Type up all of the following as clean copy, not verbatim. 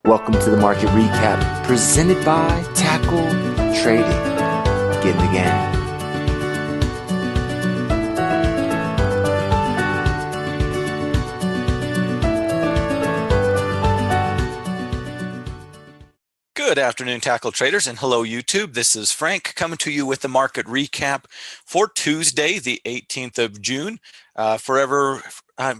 Welcome to the market recap presented by Tackle Trading. Get in the game. Good afternoon, Tackle Traders, and hello, YouTube. This is Frank coming to you with the market recap for Tuesday, the 18th of June. Forever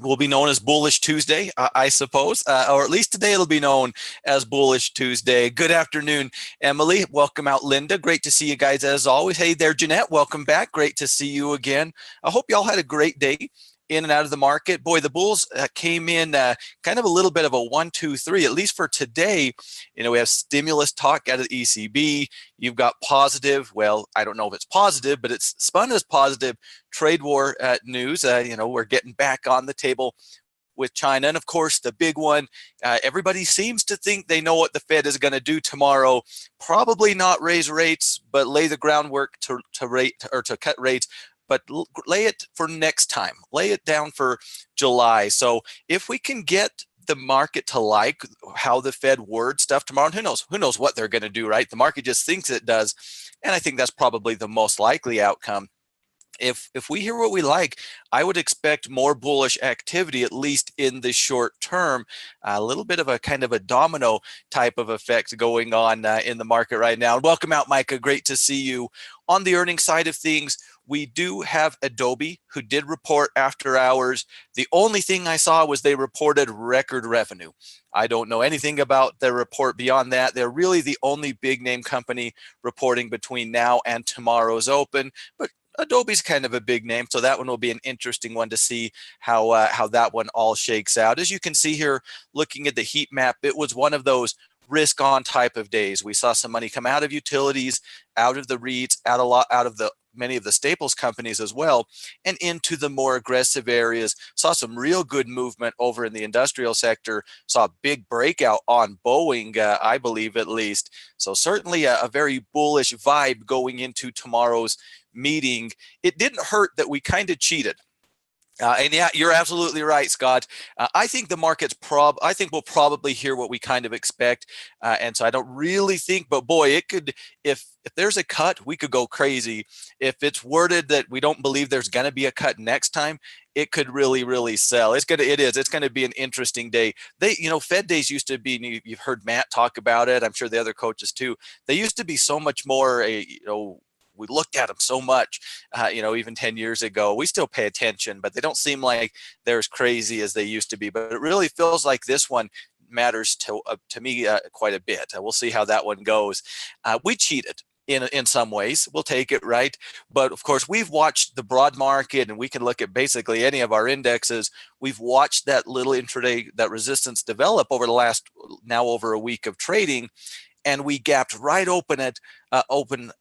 will be known as Bullish Tuesday, I suppose, or at least today it'll be known as Bullish Tuesday. Good afternoon, Emily. Welcome out, Linda. Great to see you guys as always. Hey there, Jeanette. Welcome back. Great to see you again. I hope y'all had a great day in and out of the market. Boy, the bulls came in kind of a little bit of a 1-2-3, at least for today. You know, we have stimulus talk out of the ECB. You've got positive, well, I don't know if it's positive, but it's spun as positive trade war news. You know, we're getting back on the table with China. And of course, the big one, everybody seems to think they know what the Fed is going to do tomorrow. Probably not raise rates, but lay the groundwork to cut rates, but lay it for next time. Lay it down for July. So if we can get the market to like how the Fed words stuff tomorrow, and who knows what they're going to do, right? The market just thinks it does. And I think that's probably the most likely outcome. If we hear what we like, I would expect more bullish activity, at least in the short term. A little bit of a kind of a domino type of effect going on in the market right now. Welcome out, Micah. Great to see you. On the earnings side of things, we do have Adobe, who did report after hours. The only thing I saw was they reported record revenue. I don't know anything about their report beyond that. They're really the only big name company reporting between now and tomorrow's open. But Adobe's kind of a big name, so that one will be an interesting one to see how that one all shakes out. As you can see here, looking at the heat map, it was one of those risk on type of days. We saw some money come out of utilities, out of the REITs, out of the many of the staples companies as well, and into the more aggressive areas. Saw some real good movement over in the industrial sector. Saw a big breakout on Boeing, I believe at least. So certainly a very bullish vibe going into tomorrow's meeting. It didn't hurt that we kind of cheated. And yeah, you're absolutely right, Scott. I think the market's I think we'll probably hear what we kind of expect. And so I don't really think, but boy, it could, if there's a cut, we could go crazy. If it's worded that we don't believe there's going to be a cut next time, it could really sell. It's going to be an interesting day. Fed days used to be, you've heard Matt talk about it. I'm sure the other coaches too. They used to be so much more, we looked at them so much, even 10 years ago. We still pay attention, but they don't seem like they're as crazy as they used to be. But it really feels like this one matters to me quite a bit. We'll see how that one goes. We cheated in some ways. We'll take it, right? But of course, we've watched the broad market, and we can look at basically any of our indexes. We've watched that little intraday, that resistance develop over the last now over a week of trading. And we gapped right open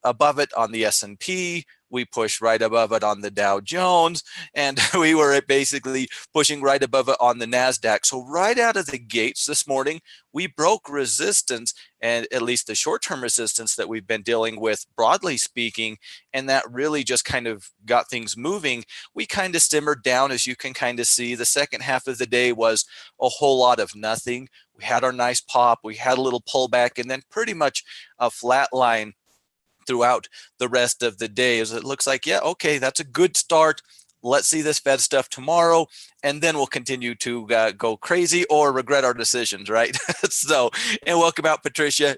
above it on the S&P. We pushed right above it on the Dow Jones, and we were basically pushing right above it on the NASDAQ. So right out of the gates this morning, we broke resistance, and at least the short-term resistance that we've been dealing with, broadly speaking, and that really just kind of got things moving. We kind of simmered down, as you can kind of see. The second half of the day was a whole lot of nothing. We had our nice pop, we had a little pullback, and then pretty much a flat line throughout the rest of the day. As it looks like, yeah, okay, that's a good start. Let's see this Fed stuff tomorrow, and then we'll continue to go crazy or regret our decisions, right? So, and welcome out, Patricia.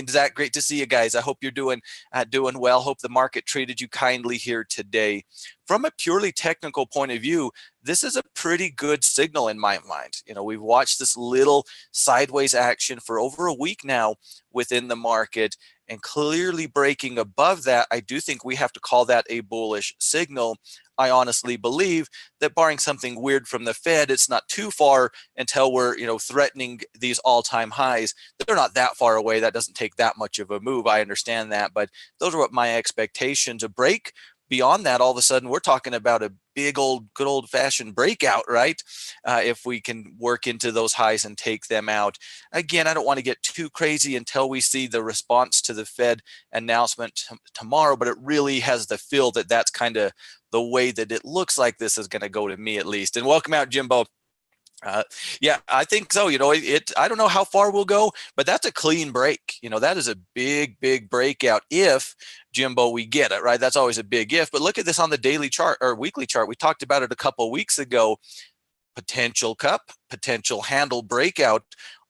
Zach, great to see you guys. I hope you're doing well. Hope the market treated you kindly here today. From a purely technical point of view, this is a pretty good signal in my mind. We've watched this little sideways action for over a week now within the market, and clearly breaking above that. I do think we have to call that a bullish signal. I honestly believe that barring something weird from the Fed, it's not too far until we're, threatening these all-time highs. They're not that far away. That doesn't take that much of a move. I understand that, but those are what my expectations. A break beyond that, all of a sudden, we're talking about a good old-fashioned breakout, right? If we can work into those highs and take them out. Again, I don't want to get too crazy until we see the response to the Fed announcement tomorrow, but it really has the feel that that's kind of the way that it looks like this is going to go, to me at least. And welcome out, Jimbo. Uh, yeah, I think so. I don't know how far we'll go, but that's a clean break. That is a big, big breakout if, Jimbo, we get it, right? That's always a big if. But look at this on the daily chart or weekly chart. We talked about it a couple of weeks ago. Potential cup, potential handle breakout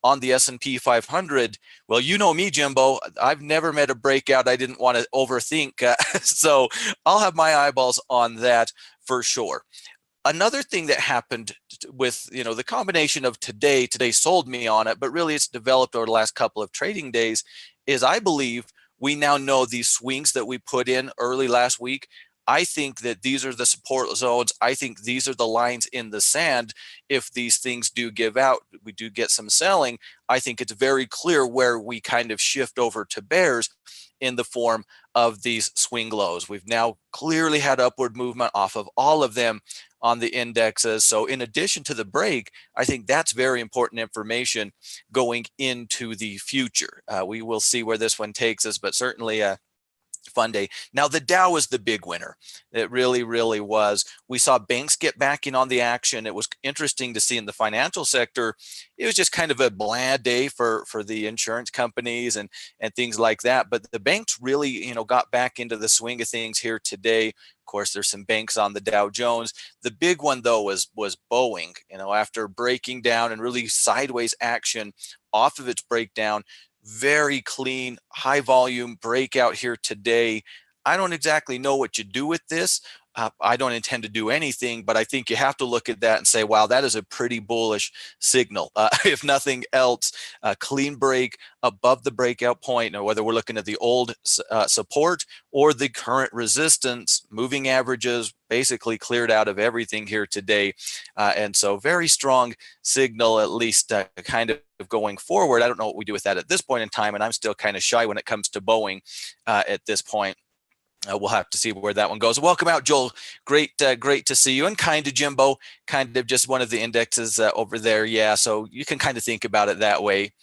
on the S&P 500. Well, you know me, Jimbo. I've never met a breakout I didn't want to overthink. So I'll have my eyeballs on that for sure. Another thing that happened with the combination of today sold me on it, but really it's developed over the last couple of trading days, is I believe we now know these swings that we put in early last week. I think that these are the support zones. I think these are the lines in the sand. If these things do give out, we do get some selling. I think it's very clear where we kind of shift over to bears in the form of these swing lows. We've now clearly had upward movement off of all of them on the indexes. So in addition to the break, I think that's very important information going into the future. We will see where this one takes us, but certainly fun day. Now, the Dow was the big winner. It really, really was. We saw banks get back in on the action. It was interesting to see in the financial sector. It was just kind of a bland day for the insurance companies and things like that. But the banks really, got back into the swing of things here today. Of course, there's some banks on the Dow Jones. The big one, though, was Boeing. After breaking down and really sideways action off of its breakdown, very clean, high volume breakout here today. I don't exactly know what you do with this. I don't intend to do anything, but I think you have to look at that and say, wow, that is a pretty bullish signal. If nothing else, a clean break above the breakout point, or whether we're looking at the old support or the current resistance, moving averages basically cleared out of everything here today. And so very strong signal, at least kind of going forward. I don't know what we do with that at this point in time, and I'm still kind of shy when it comes to Boeing at this point. We'll have to see where that one goes. Welcome out, Joel. Great to see you. And kind of Jimbo, kind of just one of the indexes over there. Yeah, so you can kind of think about it that way.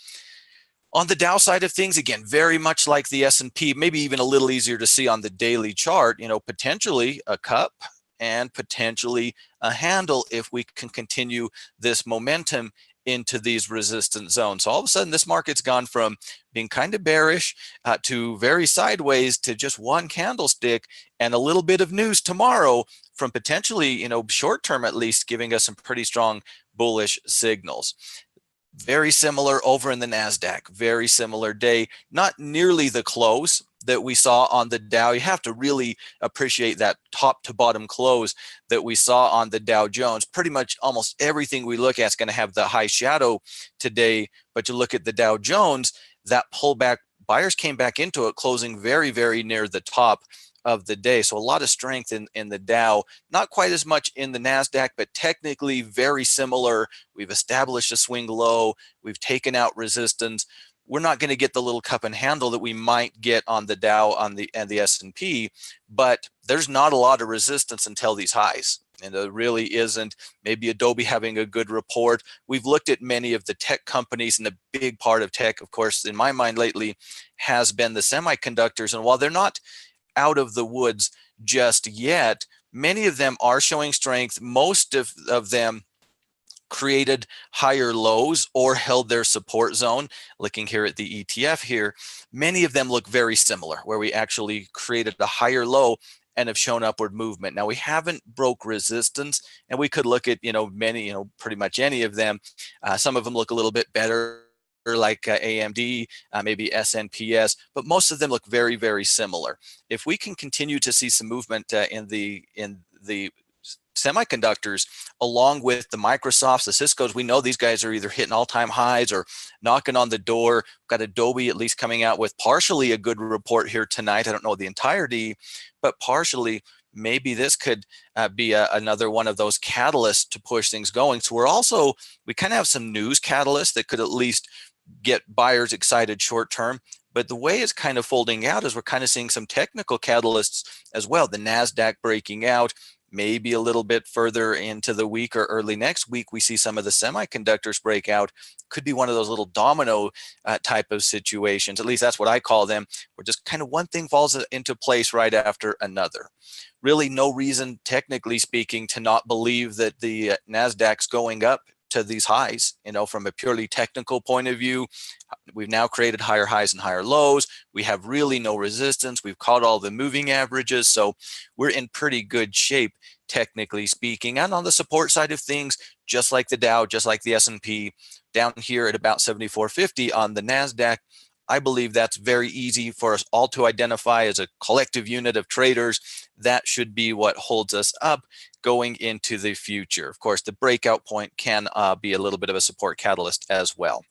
On the Dow side of things, again, very much like the S&P, maybe even a little easier to see on the daily chart, potentially a cup and potentially a handle if we can continue this momentum into these resistance zones. So all of a sudden, this market's gone from being kind of bearish to very sideways to just one candlestick and a little bit of news tomorrow from potentially, short term at least, giving us some pretty strong bullish signals. Very similar over in the NASDAQ, very similar day, not nearly the close that we saw on the Dow. You have to really appreciate that top to bottom close that we saw on the Dow Jones. Pretty much almost everything we look at is going to have the high shadow today, but you look at the Dow Jones, that pullback, buyers came back into it, closing very, very near the top of the day. So a lot of strength in the Dow, not quite as much in the NASDAQ, but technically very similar. We've established a swing low. We've taken out resistance. We're not going to get the little cup and handle that we might get on the Dow and the S&P, but there's not a lot of resistance until these highs. And there really isn't. Maybe Adobe having a good report. We've looked at many of the tech companies, and the big part of tech, of course, in my mind lately, has been the semiconductors. And while they're not out of the woods just yet, many of them are showing strength. Most of them created higher lows or held their support zone. Looking here at the ETF here, many of them look very similar, where we actually created a higher low and have shown upward movement. Now, we haven't broke resistance, and we could look at many, pretty much any of them. Some of them look a little bit better, like AMD, maybe SNPS, but most of them look very, very similar. If we can continue to see some movement in the semiconductors, along with the Microsofts, the Ciscos, we know these guys are either hitting all-time highs or knocking on the door. We've got Adobe at least coming out with partially a good report here tonight. I don't know the entirety, but partially. Maybe this could be another one of those catalysts to push things going. So we kind of have some news catalysts that could at least get buyers excited short term. But the way it's kind of folding out is we're kind of seeing some technical catalysts as well. The NASDAQ breaking out, maybe a little bit further into the week or early next week, we see some of the semiconductors break out. Could be one of those little domino type of situations. At least that's what I call them, where just kind of one thing falls into place right after another. Really no reason, technically speaking, to not believe that the NASDAQ's going up to these highs. From a purely technical point of view, we've now created higher highs and higher lows. We have really no resistance. We've caught all the moving averages. So we're in pretty good shape, technically speaking. And on the support side of things, just like the Dow, just like the S&P, down here at about 74.50 on the NASDAQ, I believe that's very easy for us all to identify as a collective unit of traders. That should be what holds us up going into the future. Of course, the breakout point can be a little bit of a support catalyst as well.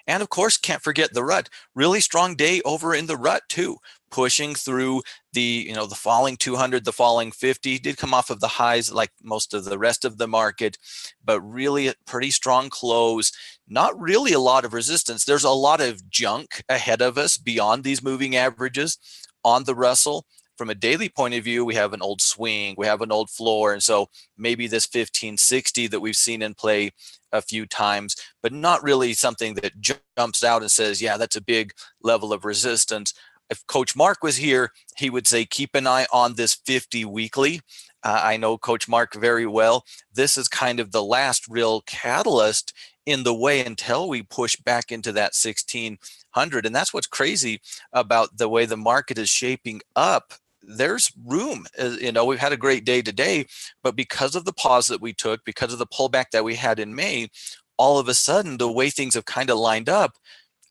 And of course, can't forget the rut. Really strong day over in the rut too, pushing through the falling 200, the falling 50. Did come off of the highs like most of the rest of the market, but really a pretty strong close. Not really a lot of resistance. There's a lot of junk ahead of us beyond these moving averages on the Russell. From a daily point of view, we have an old swing, we have an old floor, and so maybe this 1560 that we've seen in play a few times, but not really something that jumps out and says, yeah, that's a big level of resistance. If Coach Mark was here, he would say, keep an eye on this 50 weekly. I know Coach Mark very well. This is kind of the last real catalyst in the way until we push back into that 1600. And that's what's crazy about the way the market is shaping up. There's room. We've had a great day today, but because of the pause that we took, because of the pullback that we had in May, all of a sudden, the way things have kind of lined up,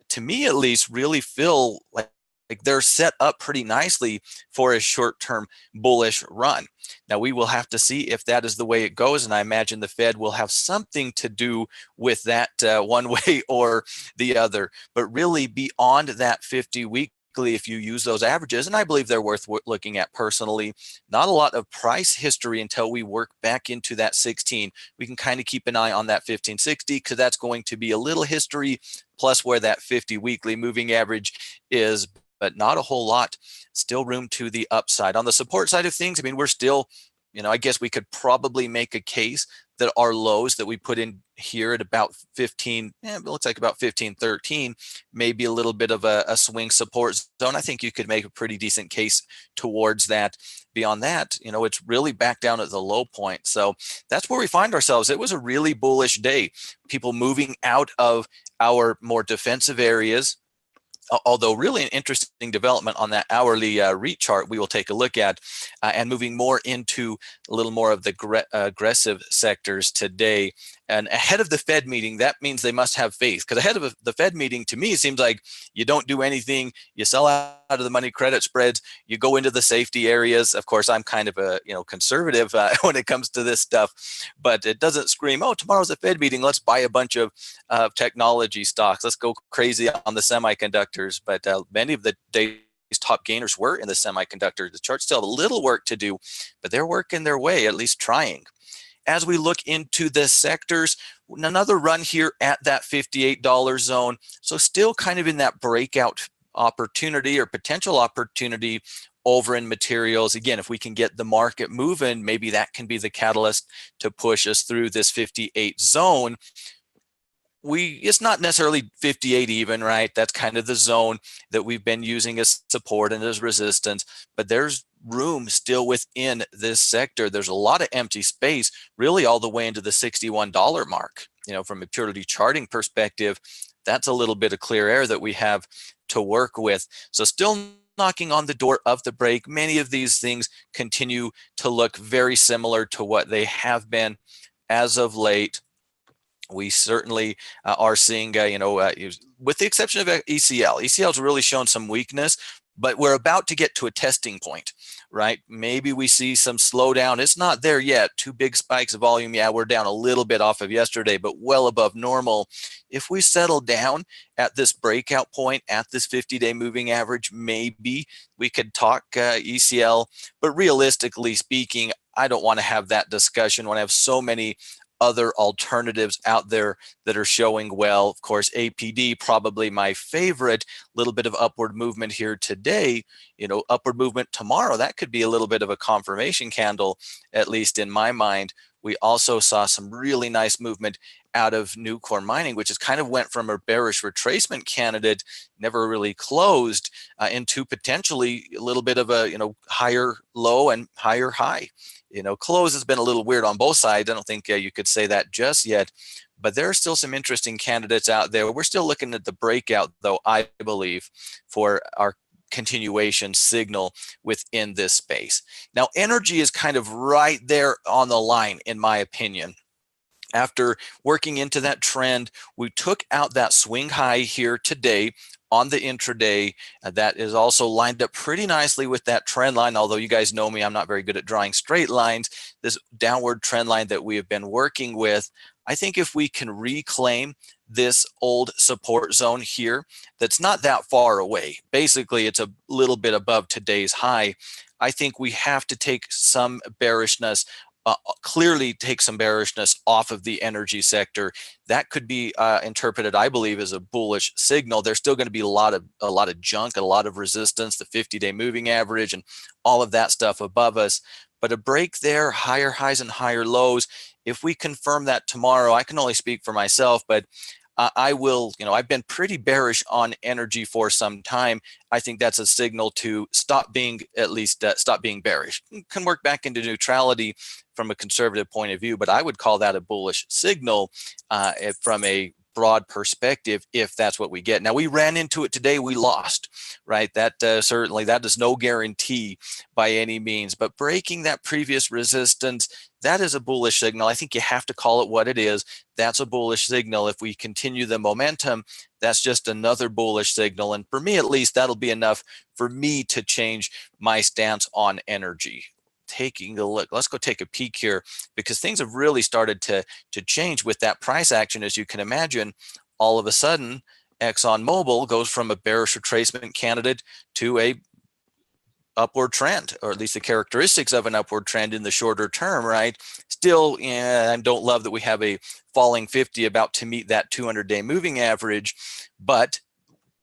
to me at least, really feel like they're set up pretty nicely for a short-term bullish run. Now, we will have to see if that is the way it goes, and I imagine the Fed will have something to do with that one way or the other. But really, beyond that 50-week, if you use those averages, and I believe they're worth looking at personally, not a lot of price history until we work back into that 16. We can kind of keep an eye on that 1560 because that's going to be a little history plus where that 50 weekly moving average is, but not a whole lot. Still room to the upside. On the support side of things, I mean, we're still, I guess we could probably make a case that our lows that we put in here at about 15, it looks like about 1513, maybe a little bit of a swing support zone. I think you could make a pretty decent case towards that. Beyond that, it's really back down at the low point. So that's where we find ourselves. It was a really bullish day. People moving out of our more defensive areas. Although really an interesting development on that hourly REIT chart we will take a look at, and moving more into a little more of the aggressive sectors today. And ahead of the Fed meeting, that means they must have faith, because ahead of the Fed meeting, to me, it seems like you don't do anything, you sell out of the money credit spreads, you go into the safety areas. Of course, I'm kind of a conservative when it comes to this stuff, but it doesn't scream, oh, tomorrow's a Fed meeting, let's buy a bunch of technology stocks, let's go crazy on the semiconductors. But many of the day's top gainers were in the semiconductor. The charts still have a little work to do, but they're working their way, at least trying. As we look into the sectors, another run here at that $58 zone. So still kind of in that breakout opportunity or potential opportunity over in materials. Again, if we can get the market moving, maybe that can be the catalyst to push us through this 58 zone. It's not necessarily 58 even, right? That's kind of the zone that we've been using as support and as resistance, but there's room still within this sector. There's a lot of empty space, really all the way into the $61 mark. From a purely charting perspective, that's a little bit of clear air that we have to work with. So still knocking on the door of the break. Many of these things continue to look very similar to what they have been as of late. We certainly are seeing, with the exception of ECL. ECL's really shown some weakness, but we're about to get to a testing point, right? Maybe we see some slowdown. It's not there yet. Two big spikes of volume. Yeah, we're down a little bit off of yesterday, but well above normal. If we settle down at this breakout point, at this 50-day moving average, maybe we could talk ECL. But realistically speaking, I don't want to have that discussion when I have so many other alternatives out there that are showing well. Of course, APD, probably my favorite. Little bit of upward movement here today, upward movement tomorrow. That could be a little bit of a confirmation candle, at least in my mind. We also saw some really nice movement out of Nucor Mining, which is kind of went from a bearish retracement candidate, never really closed, into potentially a little bit of a higher low and higher high. close has been a little weird on both sides. I don't think you could say that just yet, but there are still some interesting candidates out there. We're still looking at the breakout, though, I believe, for our continuation signal within this space. Now, energy is kind of right there on the line, in my opinion. After working into that trend, we took out that swing high here today on the intraday. That is also lined up pretty nicely with that trend line, although you guys know me, I'm not very good at drawing straight lines. This downward trend line that we have been working with, I think if we can reclaim this old support zone here, that's not that far away. Basically, it's a little bit above today's high. I think we have to take some bearishness, clearly take some bearishness off of the energy sector. That could be interpreted, I believe, as a bullish signal. There's still going to be a lot of junk and a lot of resistance, the 50-day moving average and all of that stuff above us. But a break there, higher highs and higher lows, if we confirm that tomorrow, I can only speak for myself, but I will, I've been pretty bearish on energy for some time. I think that's a signal to stop being bearish. It can work back into neutrality from a conservative point of view, but I would call that a bullish signal from a broad perspective, if that's what we get. Now, we ran into it today, we lost, right? That certainly, that is no guarantee by any means, but breaking that previous resistance, that is a bullish signal. I think you have to call it what it is. That's a bullish signal. If we continue the momentum, that's just another bullish signal. And for me, at least, that'll be enough for me to change my stance on energy. Taking a look, let's go take a peek here, because things have really started to change with that price action. As you can imagine, all of a sudden, ExxonMobil goes from a bearish retracement candidate to a upward trend, or at least the characteristics of an upward trend in the shorter term, right? Still, I don't love that we have a falling 50 about to meet that 200-day moving average, but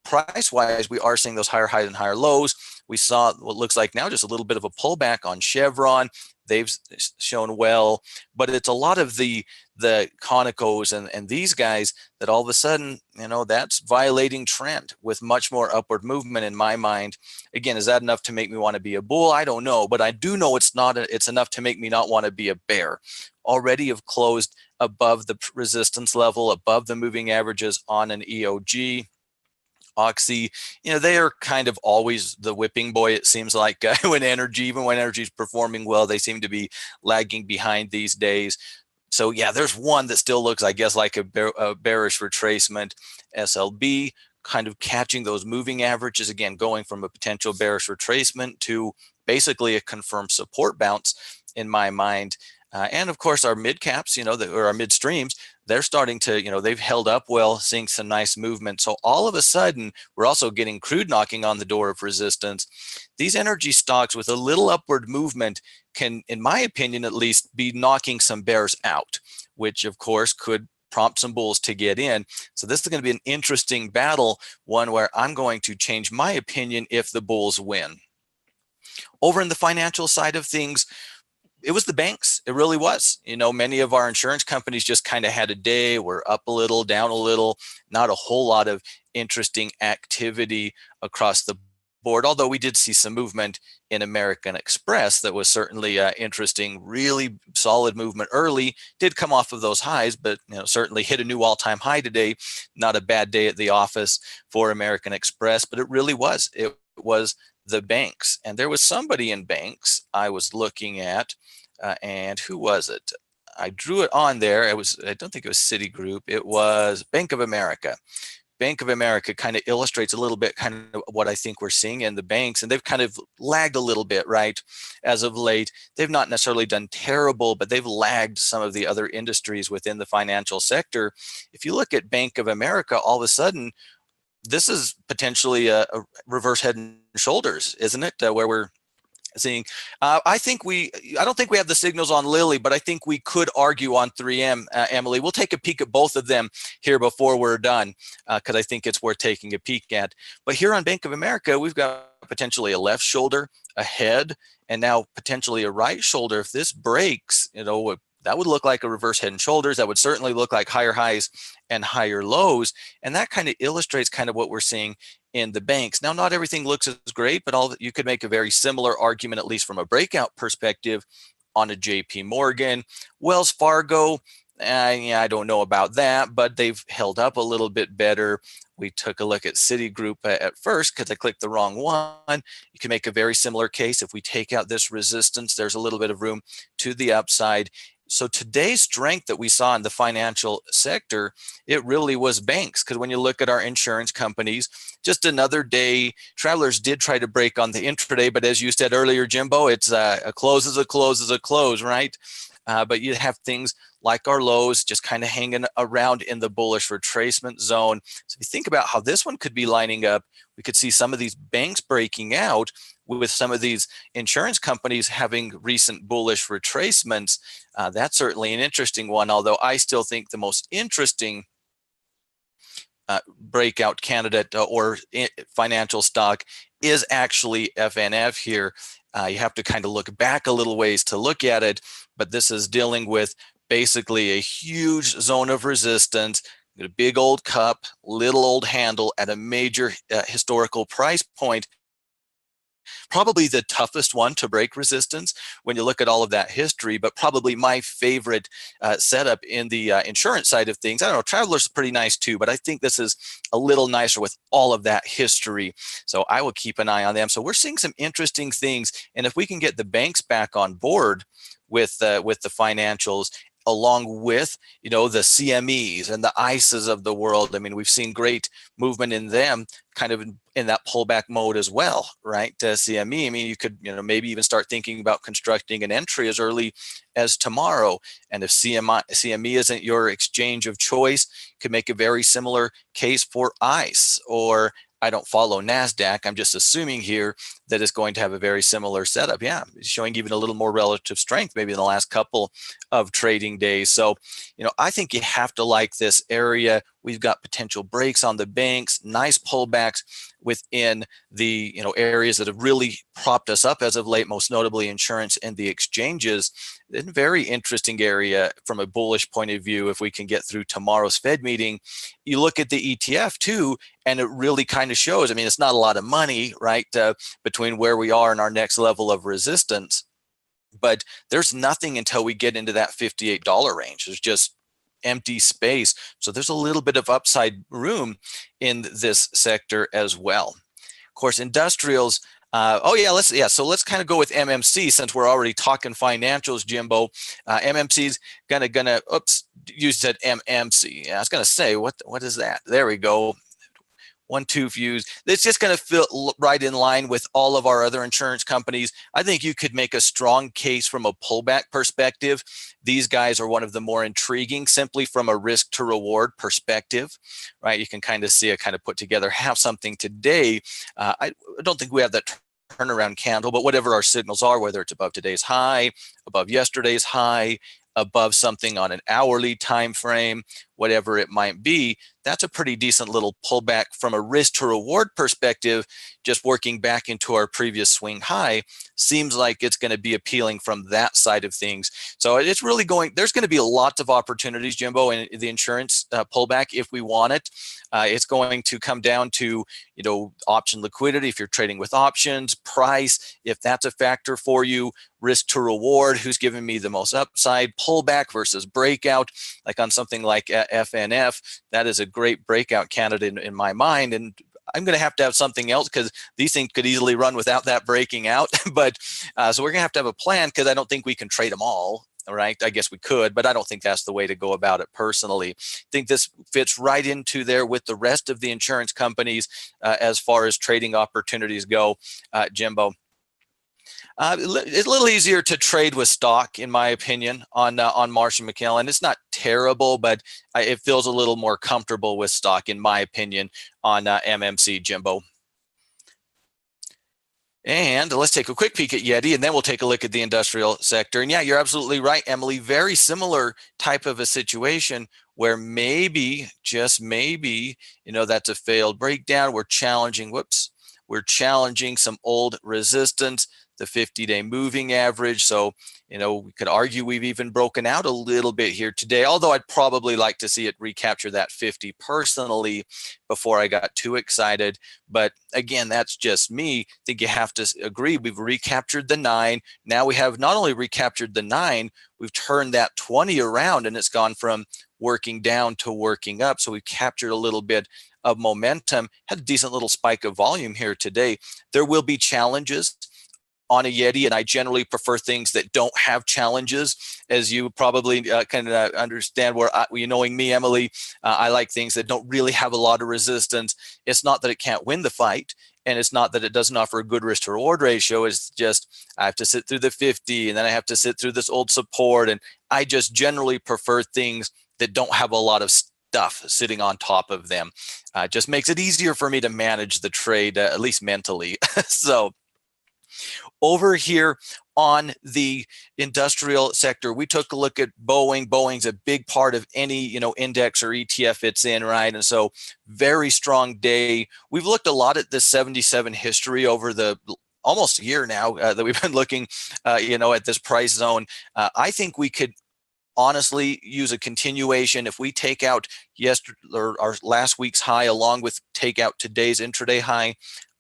price-wise, we are seeing those higher highs and higher lows. We saw what looks like now just a little bit of a pullback on Chevron. They've shown well, but it's a lot of the Conocos and these guys that all of a sudden, that's violating trend with much more upward movement in my mind. Again, is that enough to make me want to be a bull? I don't know, but I do know it's enough to make me not want to be a bear. Already have closed above the resistance level, above the moving averages on an EOG. Oxy, they are kind of always the whipping boy, it seems like, even when energy is performing well, they seem to be lagging behind these days. So yeah, there's one that still looks, I guess, like a bearish retracement. SLB kind of catching those moving averages, again, going from a potential bearish retracement to basically a confirmed support bounce in my mind. And of course, our mid caps, or our mid streams, they're starting to, they've held up well, seeing some nice movement. So all of a sudden, we're also getting crude knocking on the door of resistance. These energy stocks with a little upward movement can, in my opinion, at least be knocking some bears out, which of course could prompt some bulls to get in. So this is going to be an interesting battle, one where I'm going to change my opinion if the bulls win. Over in the financial side of things, it was the banks. It really was. Many of our insurance companies just kind of had a day. We're up a little, down a little, not a whole lot of interesting activity across the board, although we did see some movement in American Express that was certainly interesting. Really solid movement early, did come off of those highs, but certainly hit a new all-time high today. Not a bad day at the office for American Express, but it really was. It was the banks. And there was somebody in banks I was looking at, and who was it? I drew it on there. I don't think it was Citigroup. It was Bank of America. Bank of America kind of illustrates a little bit kind of what I think we're seeing in the banks, and they've kind of lagged a little bit, right? As of late, they've not necessarily done terrible, but they've lagged some of the other industries within the financial sector. If you look at Bank of America, all of a sudden, this is potentially a reverse head and shoulders, isn't it? Where we're seeing, I don't think we have the signals on Lilly, but I think we could argue on 3M, Emily. We'll take a peek at both of them here before we're done, because I think it's worth taking a peek at. But here on Bank of America, we've got potentially a left shoulder, a head, and now potentially a right shoulder. If this breaks, that would look like a reverse head and shoulders. That would certainly look like higher highs and higher lows. And that kind of illustrates kind of what we're seeing in the banks. Now, not everything looks as great, but you could make a very similar argument, at least from a breakout perspective, on a JP Morgan. Wells Fargo, yeah, I don't know about that, but they've held up a little bit better. We took a look at Citigroup at first because I clicked the wrong one. You can make a very similar case. If we take out this resistance, there's a little bit of room to the upside. So today's strength that we saw in the financial sector, it really was banks, because when you look at our insurance companies, just another day. Travelers did try to break on the intraday, but as you said earlier, Jimbo, it's a close is a close is a close, right? But you have things like our lows just kind of hanging around in the bullish retracement zone. So if you think about how this one could be lining up, we could see some of these banks breaking out with some of these insurance companies having recent bullish retracements. That's certainly an interesting one, although I still think the most interesting breakout candidate or financial stock is actually FNF here. You have to kind of look back a little ways to look at it, but this is dealing with basically a huge zone of resistance, a big old cup, little old handle at a major historical price point. Probably the toughest one to break resistance when you look at all of that history, but probably my favorite setup in the insurance side of things. I don't know, Travelers is pretty nice too, but I think this is a little nicer with all of that history. So I will keep an eye on them. So we're seeing some interesting things. And if we can get the banks back on board with the financials, along with, the CMEs and the ICEs of the world. I mean, we've seen great movement in them kind of in that pullback mode as well, right? CME, I mean, you could, maybe even start thinking about constructing an entry as early as tomorrow. And if CME isn't your exchange of choice, you could make a very similar case for ICE. Or I don't follow NASDAQ. I'm just assuming here that it's going to have a very similar setup. Yeah, showing even a little more relative strength maybe in the last couple of trading days. So, I think you have to like this area. We've got potential breaks on the banks, nice pullbacks within the areas that have really propped us up as of late, most notably insurance and the exchanges. A very interesting area from a bullish point of view if we can get through tomorrow's Fed meeting. You look at the ETF too, and it really kind of shows. I mean, it's not a lot of money, right, between where we are and our next level of resistance. But there's nothing until we get into that $58 range. There's just empty space. So there's a little bit of upside room in this sector as well. Of course, industrials. So let's kind of go with MMC since we're already talking financials, Jimbo. MMC's gonna. Oops, you said MMC. Yeah, I was gonna say what is that? There we go. 1-2 views. It's just going to feel right in line with all of our other insurance companies. I think you could make a strong case from a pullback perspective. These guys are one of the more intriguing simply from a risk to reward perspective, right? You can kind of see it kind of put together, have something today. I don't think we have that turnaround candle, but whatever our signals are, whether it's above today's high, above yesterday's high, above something on an hourly time frame, whatever it might be, that's a pretty decent little pullback from a risk to reward perspective. Just working back into our previous swing high seems like it's going to be appealing from that side of things. So it's really there's going to be lots of opportunities, Jimbo, in the insurance pullback if we want it. It's going to come down to, option liquidity, if you're trading with options, price, if that's a factor for you, risk to reward, who's giving me the most upside, pullback versus breakout, like on something like FNF, that is a great breakout candidate in my mind. And I'm going to have something else because these things could easily run without that breaking out. But so we're going to have a plan because I don't think we can trade them all. Right? I guess we could, but I don't think that's the way to go about it personally. I think this fits right into there with the rest of the insurance companies as far as trading opportunities go, Jimbo. It's a little easier to trade with stock, in my opinion, on Marsh & McLennan. It's not terrible, but it feels a little more comfortable with stock, in my opinion, on MMC, Jimbo. And let's take a quick peek at Yeti, and then we'll take a look at the industrial sector. And yeah, you're absolutely right, Emily. Very similar type of a situation where maybe, just maybe, that's a failed breakdown. We're challenging some old resistance. the 50-day moving average. So, we could argue we've even broken out a little bit here today, although I'd probably like to see it recapture that 50 personally before I got too excited. But again, that's just me. I think you have to agree we've recaptured the 9. Now we have not only recaptured the 9, we've turned that 20 around, and it's gone from working down to working up. So we've captured a little bit of momentum, had a decent little spike of volume here today. There will be challenges on a Yeti, and I generally prefer things that don't have challenges. As you probably can understand, knowing me, Emily, I like things that don't really have a lot of resistance. It's not that it can't win the fight, and it's not that it doesn't offer a good risk to reward ratio. It's just I have to sit through the 50, and then I have to sit through this old support, and I just generally prefer things that don't have a lot of stuff sitting on top of them. It just makes it easier for me to manage the trade, at least mentally. So over here on the industrial sector, we took a look at Boeing. Boeing's a big part of any index or ETF it's in, right? And so very strong day. We've looked a lot at this 77 history over the almost a year now that we've been looking at this price zone. I think we could honestly use a continuation. If we take out our last week's high along with take out today's intraday high,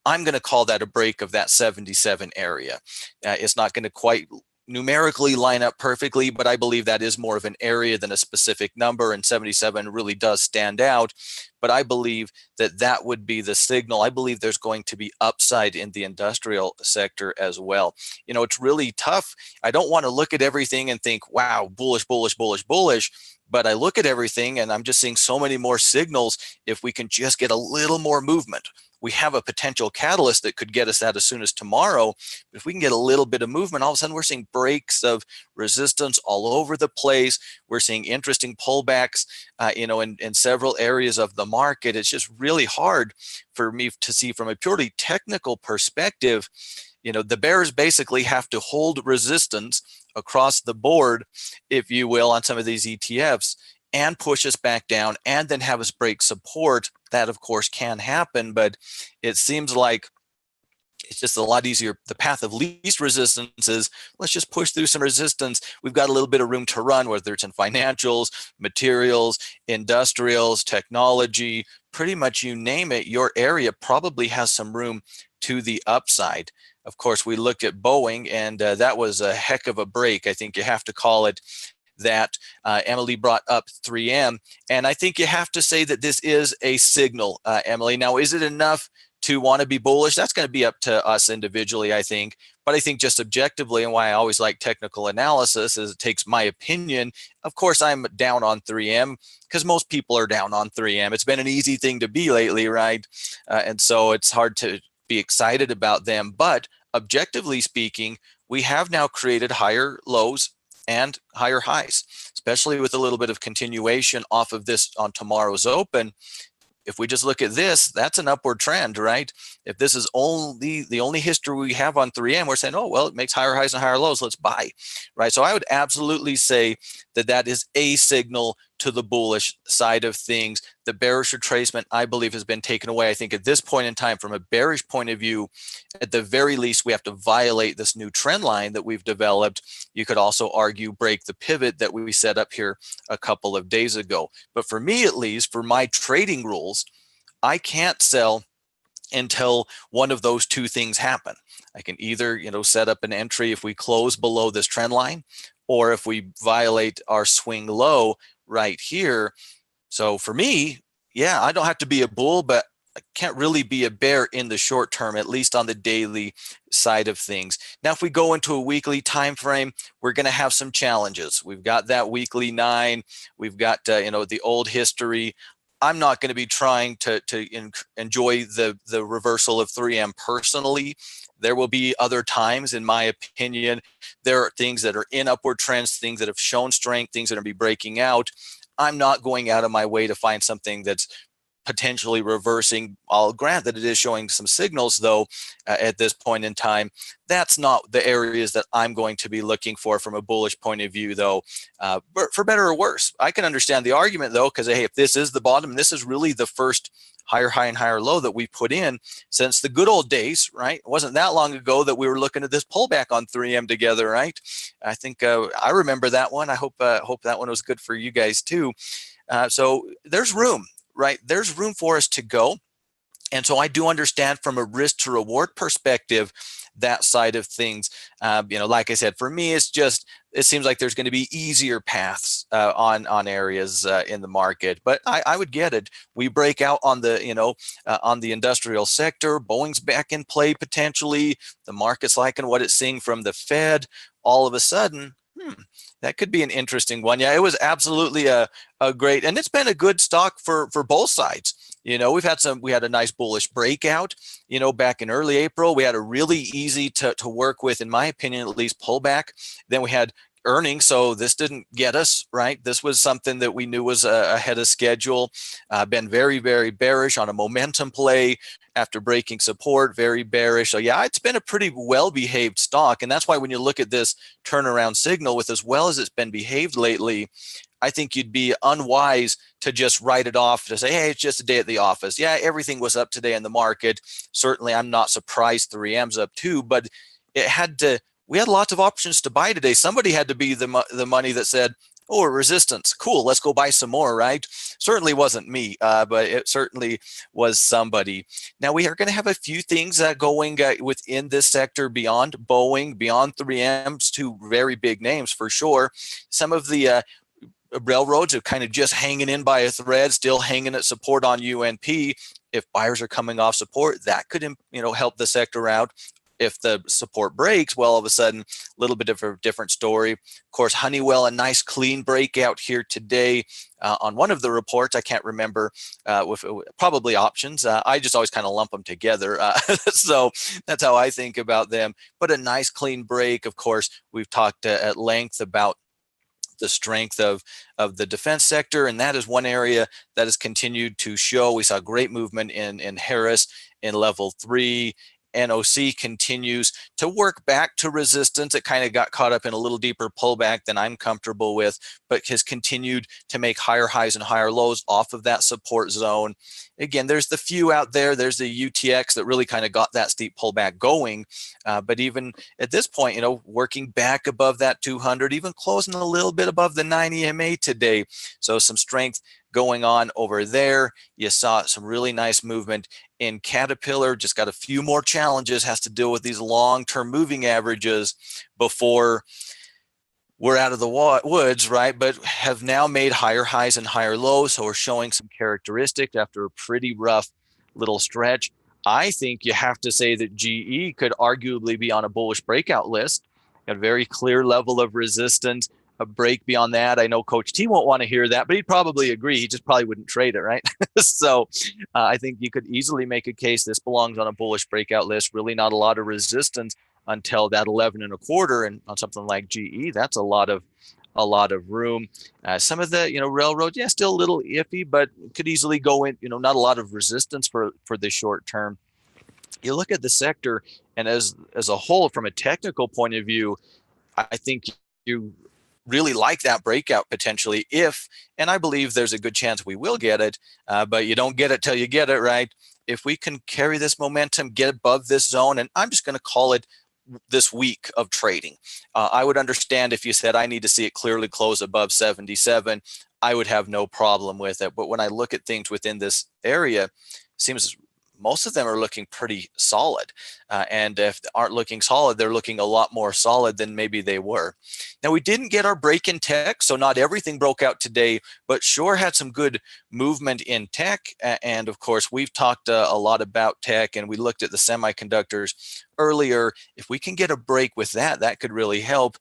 I'm going to call that a break of that 77 area. It's not going to quite numerically line up perfectly, but I believe that is more of an area than a specific number, and 77 really does stand out. But I believe that would be the signal. I believe there's going to be upside in the industrial sector as well. It's really tough. I don't want to look at everything and think, wow, bullish, bullish, bullish, bullish. But I look at everything and I'm just seeing so many more signals. If we can just get a little more movement, we have a potential catalyst that could get us that as soon as tomorrow. If we can get a little bit of movement, all of a sudden we're seeing breaks of resistance all over the place. We're seeing interesting pullbacks, in several areas of the market. It's just really hard for me to see from a purely technical perspective. The bears basically have to hold resistance across the board, if you will, on some of these ETFs and push us back down and then have us break support. That, of course, can happen, but it seems like it's just a lot easier. The path of least resistance is let's just push through some resistance. We've got a little bit of room to run, whether it's in financials, materials, industrials, technology, pretty much you name it, your area probably has some room to the upside. Of course, we looked at Boeing, and that was a heck of a break. I think you have to call it that. Emily brought up 3M, and I think you have to say that this is a signal, Emily. Now, is it enough to want to be bullish? That's going to be up to us individually, I think. But I think just objectively, and why I always like technical analysis is it takes my opinion. Of course, I'm down on 3M because most people are down on 3M. It's been an easy thing to be lately, right? And so it's hard to be excited about them. But objectively speaking, we have now created higher lows and higher highs, especially with a little bit of continuation off of this on tomorrow's open. If we just look at this, that's an upward trend, right? If this is the only history we have on 3M, we're saying, oh, well, it makes higher highs and higher lows, let's buy, right? So I would absolutely say that is a signal to the bullish side of things. The bearish retracement, I believe, has been taken away. I think at this point in time, from a bearish point of view, at the very least, we have to violate this new trend line that we've developed. You could also argue break the pivot that we set up here a couple of days ago. But for me, at least, for my trading rules, I can't sell until one of those two things happen. I can either, set up an entry if we close below this trend line, or if we violate our swing low right here. So for me, yeah, I don't have to be a bull, but I can't really be a bear in the short term, at least on the daily side of things. Now, if we go into a weekly time frame, we're going to have some challenges. We've got that weekly 9. We've got the old history. I'm not going to be trying to enjoy the reversal of 3M personally. There will be other times, in my opinion. There are things that are in upward trends, things that have shown strength, things that are going to be breaking out. I'm not going out of my way to find something that's potentially reversing. I'll grant that it is showing some signals, though, at this point in time. That's not the areas that I'm going to be looking for from a bullish point of view, though, for better or worse. I can understand the argument, though, because, hey, if this is the bottom, this is really the first higher high and higher low that we put in since the good old days, right? It wasn't that long ago that we were looking at this pullback on 3M together, right? I think I remember that one. I hope that one was good for you guys too. So there's room, right? There's room for us to go. And so I do understand from a risk to reward perspective that side of things. Like I said, for me, it seems like there's going to be easier paths on areas in the market. But I would get it. We break out on the industrial sector. Boeing's back in play potentially. The market's liking what it's seeing from the Fed. All of a sudden, that could be an interesting one. Yeah, it was absolutely a great, and it's been a good stock for both sides. We had a nice bullish breakout, back in early April. We had a really easy to work with, in my opinion, at least pullback. Then we had earnings, so this didn't get us, right? This was something that we knew was ahead of schedule. Been very, very bearish on a momentum play after breaking support, very bearish. So yeah, it's been a pretty well-behaved stock, and that's why when you look at this turnaround signal with as well as it's been behaved lately, I think you'd be unwise to just write it off to say, hey, it's just a day at the office. Yeah, everything was up today in the market. Certainly, I'm not surprised 3M's up too, but we had lots of options to buy today. Somebody had to be the money that said, oh, resistance, cool, let's go buy some more, right? Certainly wasn't me, but it certainly was somebody. Now, we are going to have a few things going within this sector beyond Boeing, beyond 3M's, two very big names for sure. Some of the railroads are kind of just hanging in by a thread, still hanging at support on UNP. If buyers are coming off support, that could help the sector out. If the support breaks, well, all of a sudden, a little bit of a different story. Of course, Honeywell, a nice clean breakout here today on one of the reports. I can't remember, with probably options. I just always kind of lump them together. So that's how I think about them. But a nice clean break. Of course, we've talked at length about the strength of the defense sector, and that is one area that has continued to show. We saw great movement in Harris in level 3. NOC continues to work back to resistance. It kind of got caught up in a little deeper pullback than I'm comfortable with, but has continued to make higher highs and higher lows off of that support zone. Again, there's the few out there. There's the UTX that really kind of got that steep pullback going. But even at this point, working back above that 200, even closing a little bit above the 9 EMA today. So some strength going on over there. You saw some really nice movement in Caterpillar. Just got a few more challenges, has to deal with these long-term moving averages before we're out of the woods, right? But have now made higher highs and higher lows. So we're showing some characteristics after a pretty rough little stretch. I think you have to say that GE could arguably be on a bullish breakout list. Got a very clear level of resistance. A break beyond that, I know Coach T won't want to hear that, but he'd probably agree. He just probably wouldn't trade it, right? So I think you could easily make a case this belongs on a bullish breakout list. Really not a lot of resistance until that 11 and a quarter, and on something like GE, that's a lot of room. Some of the railroads, yeah, still a little iffy, but could easily go in. Not a lot of resistance for the short term. You look at the sector, and as a whole, from a technical point of view, I think you really like that breakout potentially and I believe there's a good chance we will get it, but you don't get it till you get it, right? If we can carry this momentum, get above this zone, and I'm just going to call it this week of trading. I would understand if you said I need to see it clearly close above 77. I would have no problem with it. But when I look at things within this area, it seems most of them are looking pretty solid. And if they aren't looking solid, they're looking a lot more solid than maybe they were. Now, we didn't get our break in tech, so not everything broke out today, but sure had some good movement in tech. And of course, we've talked a lot about tech, and we looked at the semiconductors earlier. If we can get a break with that, that could really help,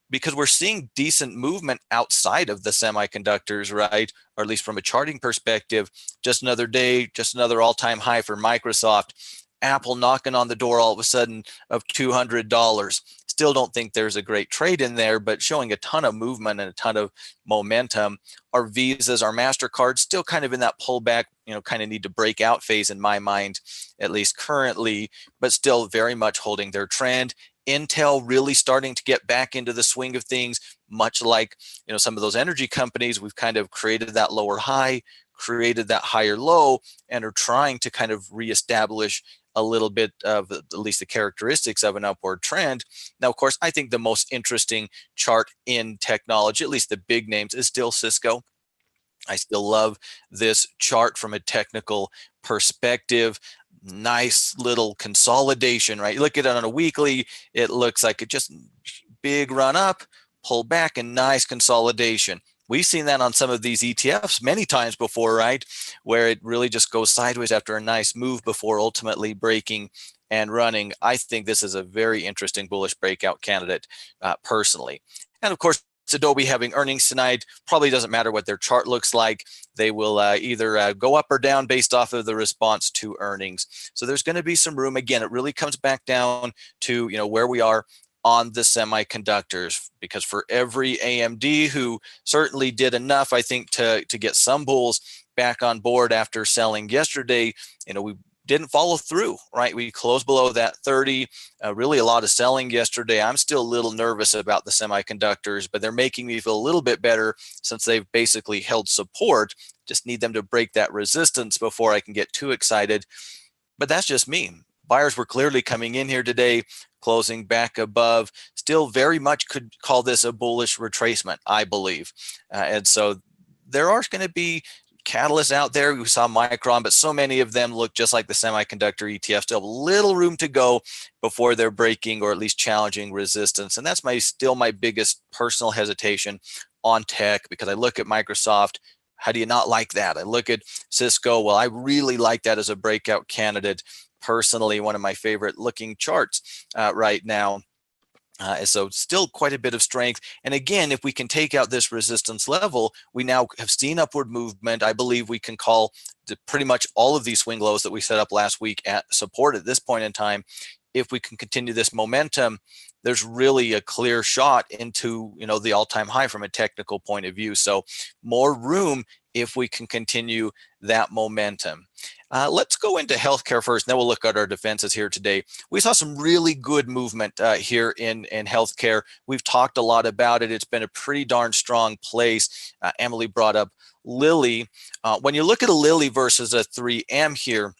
because we're seeing decent movement outside of the semiconductors, right? Or at least from a charting perspective. Just another day, just another all-time high for Microsoft. Apple knocking on the door all of a sudden of $200. Still don't think there's a great trade in there, but showing a ton of movement and a ton of momentum. Our Visas, our MasterCards, still kind of in that pullback, kind of need to break out phase in my mind, at least currently, but still very much holding their trend. Intel really starting to get back into the swing of things, much like some of those energy companies. We've kind of created that lower high, created that higher low and are trying to kind of reestablish a little bit of at least the characteristics of an upward trend. Now, of course, I think the most interesting chart in technology, at least the big names, is still Cisco. I still love this chart from a technical perspective. Nice little consolidation, right? You look at it on a weekly, it looks like it just big run up, pull back, and nice consolidation. We've seen that on some of these ETFs many times before, right? Where it really just goes sideways after a nice move before ultimately breaking and running. I think this is a very interesting bullish breakout candidate personally. And of course, Adobe having earnings tonight, probably doesn't matter what their chart looks like. They will either go up or down based off of the response to earnings. So there's going to be some room. Again, it really comes back down to where we are on the semiconductors, because for every AMD who certainly did enough, I think, to get some bulls back on board after selling yesterday, we didn't follow through, right? We closed below that 30, really a lot of selling yesterday. I'm still a little nervous about the semiconductors, but they're making me feel a little bit better since they've basically held support. Just need them to break that resistance before I can get too excited. But that's just me. Buyers were clearly coming in here today, closing back above. Still very much could call this a bullish retracement, I believe. And so there are going to be catalysts out there. We saw Micron, but so many of them look just like the semiconductor ETF. Still have little room to go before they're breaking or at least challenging resistance. And that's still my biggest personal hesitation on tech, because I look at Microsoft. How do you not like that? I look at Cisco. Well, I really like that as a breakout candidate. Personally, one of my favorite looking charts right now. So still quite a bit of strength. And again, if we can take out this resistance level, we now have seen upward movement. I believe we can call pretty much all of these swing lows that we set up last week at support at this point in time. If we can continue this momentum, there's really a clear shot into the all-time high from a technical point of view. So more room if we can continue that momentum. Let's go into healthcare first, and then we'll look at our defenses here today. We saw some really good movement here in healthcare. We've talked a lot about it. It's been a pretty darn strong place. Emily brought up Lilly. When you look at a Lilly versus a 3M here,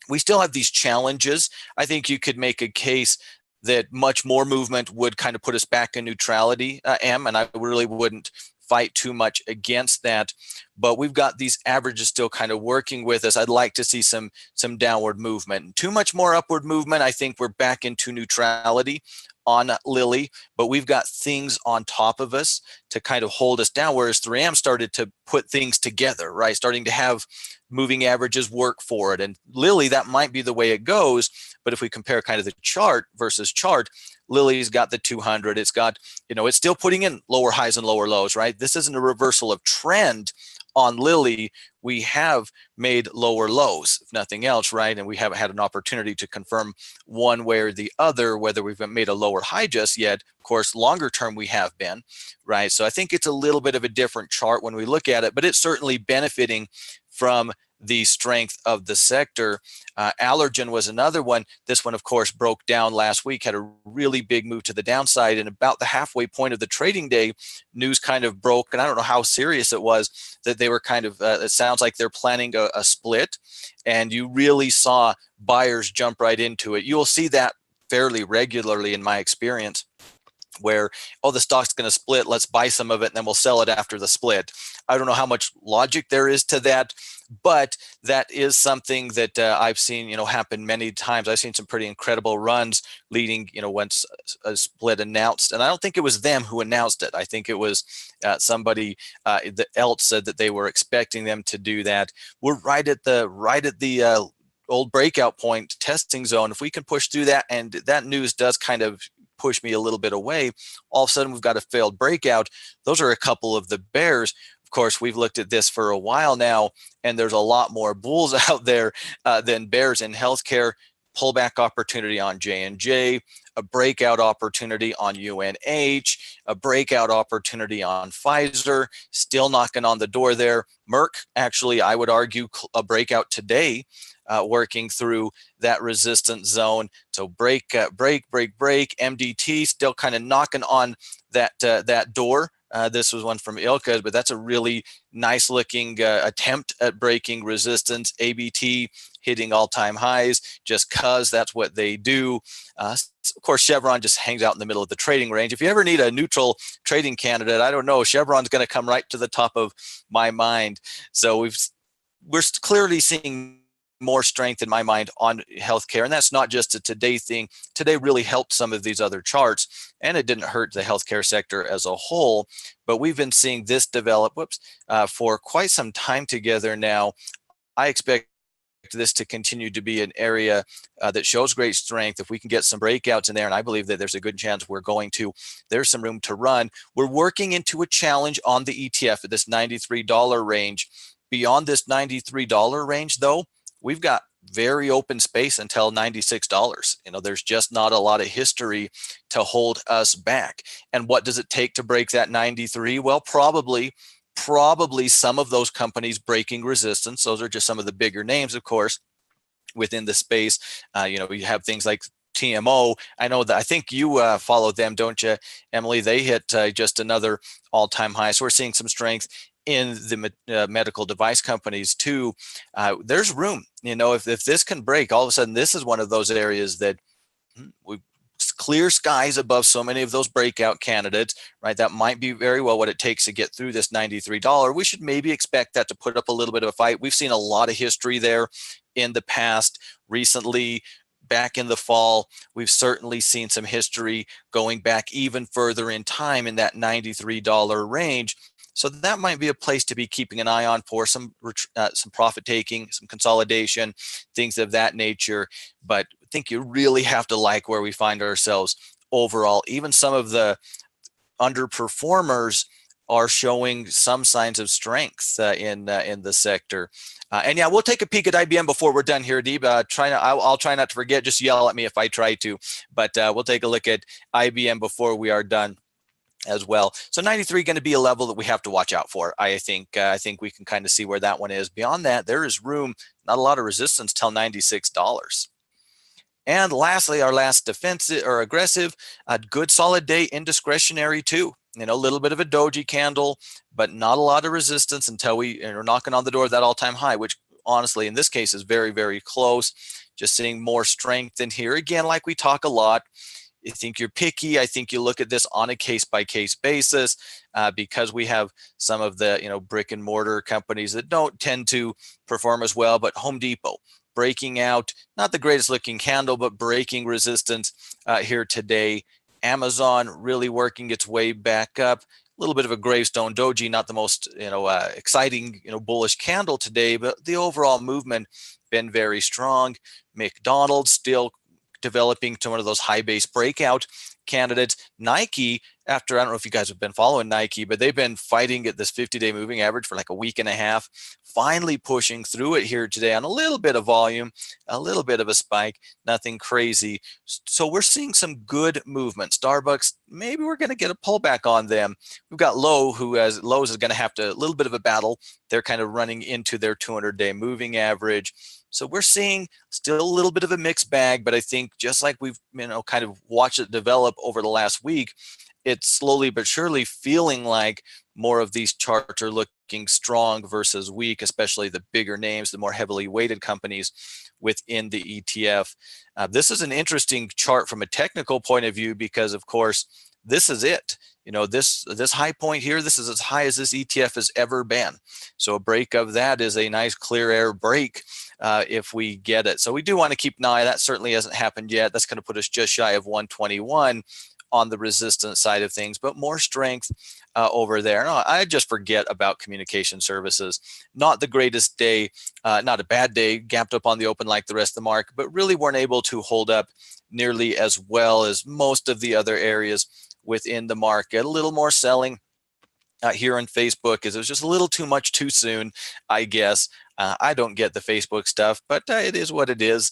we still have these challenges. I think you could make a case that much more movement would kind of put us back in neutrality, and I really wouldn't fight too much against that. But we've got these averages still kind of working with us. I'd like to see some downward movement. Too much more upward movement, I think we're back into neutrality on Lilly, but we've got things on top of us to kind of hold us down, whereas 3M started to put things together, right? Starting to have moving averages work for it. And Lilly, that might be the way it goes, but if we compare kind of the chart versus chart, Lilly's got the 200. It's got, it's still putting in lower highs and lower lows, right? This isn't a reversal of trend on Lilly. We have made lower lows, if nothing else, right? And we haven't had an opportunity to confirm one way or the other whether we've made a lower high just yet. Of course, longer term we have been, right? So I think it's a little bit of a different chart when we look at it, but it's certainly benefiting from the strength of the sector. Allergen was another one. This one, of course, broke down last week, had a really big move to the downside, and about the halfway point of the trading day, news kind of broke, and I don't know how serious it was, that they were kind of, it sounds like they're planning a split, and you really saw buyers jump right into it. You'll see that fairly regularly in my experience, where, oh, the stock's going to split, let's buy some of it, and then we'll sell it after the split. I don't know how much logic there is to that, but that is something that I've seen, happen many times. I've seen some pretty incredible runs leading, once a split announced, and I don't think it was them who announced it. I think it was somebody else said that they were expecting them to do that. We're right at the old breakout point testing zone. If we can push through that, and that news does kind of push me a little bit away, all of a sudden we've got a failed breakout. Those are a couple of the bears. Of course, we've looked at this for a while now, and there's a lot more bulls out there than bears in healthcare. Pullback opportunity on J&J, a breakout opportunity on UNH, a breakout opportunity on Pfizer, still knocking on the door there. Merck, actually, I would argue a breakout today, working through that resistance zone. So break. MDT still kind of knocking on that door This was one from Ilka, but that's a really nice looking attempt at breaking resistance. ABT hitting all-time highs just because that's what they do. Of course, Chevron just hangs out in the middle of the trading range. If you ever need a neutral trading candidate, I don't know, Chevron's going to come right to the top of my mind. So we're clearly seeing more strength in my mind on healthcare, and that's not just a today thing. Today really helped some of these other charts, and it didn't hurt the healthcare sector as a whole. But we've been seeing this develop for quite some time together now. I expect this to continue to be an area that shows great strength. If we can get some breakouts in there, and I believe that there's a good chance there's some room to run. We're working into a challenge on the ETF at this $93 range. Beyond this $93 range, though, we've got very open space until $96. There's just not a lot of history to hold us back. And what does it take to break that 93? Well, probably some of those companies breaking resistance. Those are just some of the bigger names, of course, within the space. You have things like TMO. I think you follow them, don't you, Emily? They hit just another all-time high. So we're seeing some strength in the medical device companies too. There's room, if this can break, all of a sudden, this is one of those areas that we clear skies above so many of those breakout candidates, right? That might be very well what it takes to get through this $93. We should maybe expect that to put up a little bit of a fight. We've seen a lot of history there in the past. Recently, back in the fall, we've certainly seen some history going back even further in time in that $93 range. So that might be a place to be keeping an eye on for some profit taking, some consolidation, things of that nature. But I think you really have to like where we find ourselves overall. Even some of the underperformers are showing some signs of strength in the sector. And yeah, we'll take a peek at IBM before we're done here, Deeb. I'll try not to forget. Just yell at me if I try to. But we'll take a look at IBM before we are done as well. So 93 going to be a level that we have to watch out for. I think we can kind of see where that one is. Beyond that, there is room, not a lot of resistance till $96. And lastly, our last defensive or aggressive, a good solid day in discretionary too. A little bit of a doji candle, but not a lot of resistance until we are knocking on the door of that all-time high, which honestly in this case is very, very close. Just seeing more strength in here. Again, like we talk a lot, I think you're picky. I think you look at this on a case-by-case basis because we have some of the brick and mortar companies that don't tend to perform as well. But Home Depot breaking out, not the greatest looking candle, but breaking resistance here today. Amazon really working its way back up. A little bit of a gravestone doji, not the most exciting bullish candle today, but the overall movement been very strong. McDonald's still developing to one of those high base breakout candidates. Nike, I don't know if you guys have been following Nike, but they've been fighting at this 50-day moving average for like a week and a half, finally pushing through it here today on a little bit of volume, a little bit of a spike, nothing crazy. So we're seeing some good movement. Starbucks, maybe we're going to get a pullback on them. We've got Lowe's is going to have a little bit of a battle. They're kind of running into their 200-day moving average. So we're seeing still a little bit of a mixed bag, but I think just like we've kind of watched it develop over the last week, it's slowly but surely feeling like more of these charts are looking strong versus weak, especially the bigger names, the more heavily weighted companies within the ETF. This is an interesting chart from a technical point of view because, of course, this is it. This high point here, this is as high as this ETF has ever been. So a break of that is a nice clear air break if we get it. So we do want to keep an eye. That certainly hasn't happened yet. That's going to put us just shy of 121 on the resistance side of things, but more strength over there. No, I just forget about communication services. Not the greatest day, not a bad day, gapped up on the open like the rest of the market, but really weren't able to hold up nearly as well as most of the other areas within the market. A little more selling here on Facebook is it was just a little too much too soon, I guess. I don't get the Facebook stuff, but it is what it is.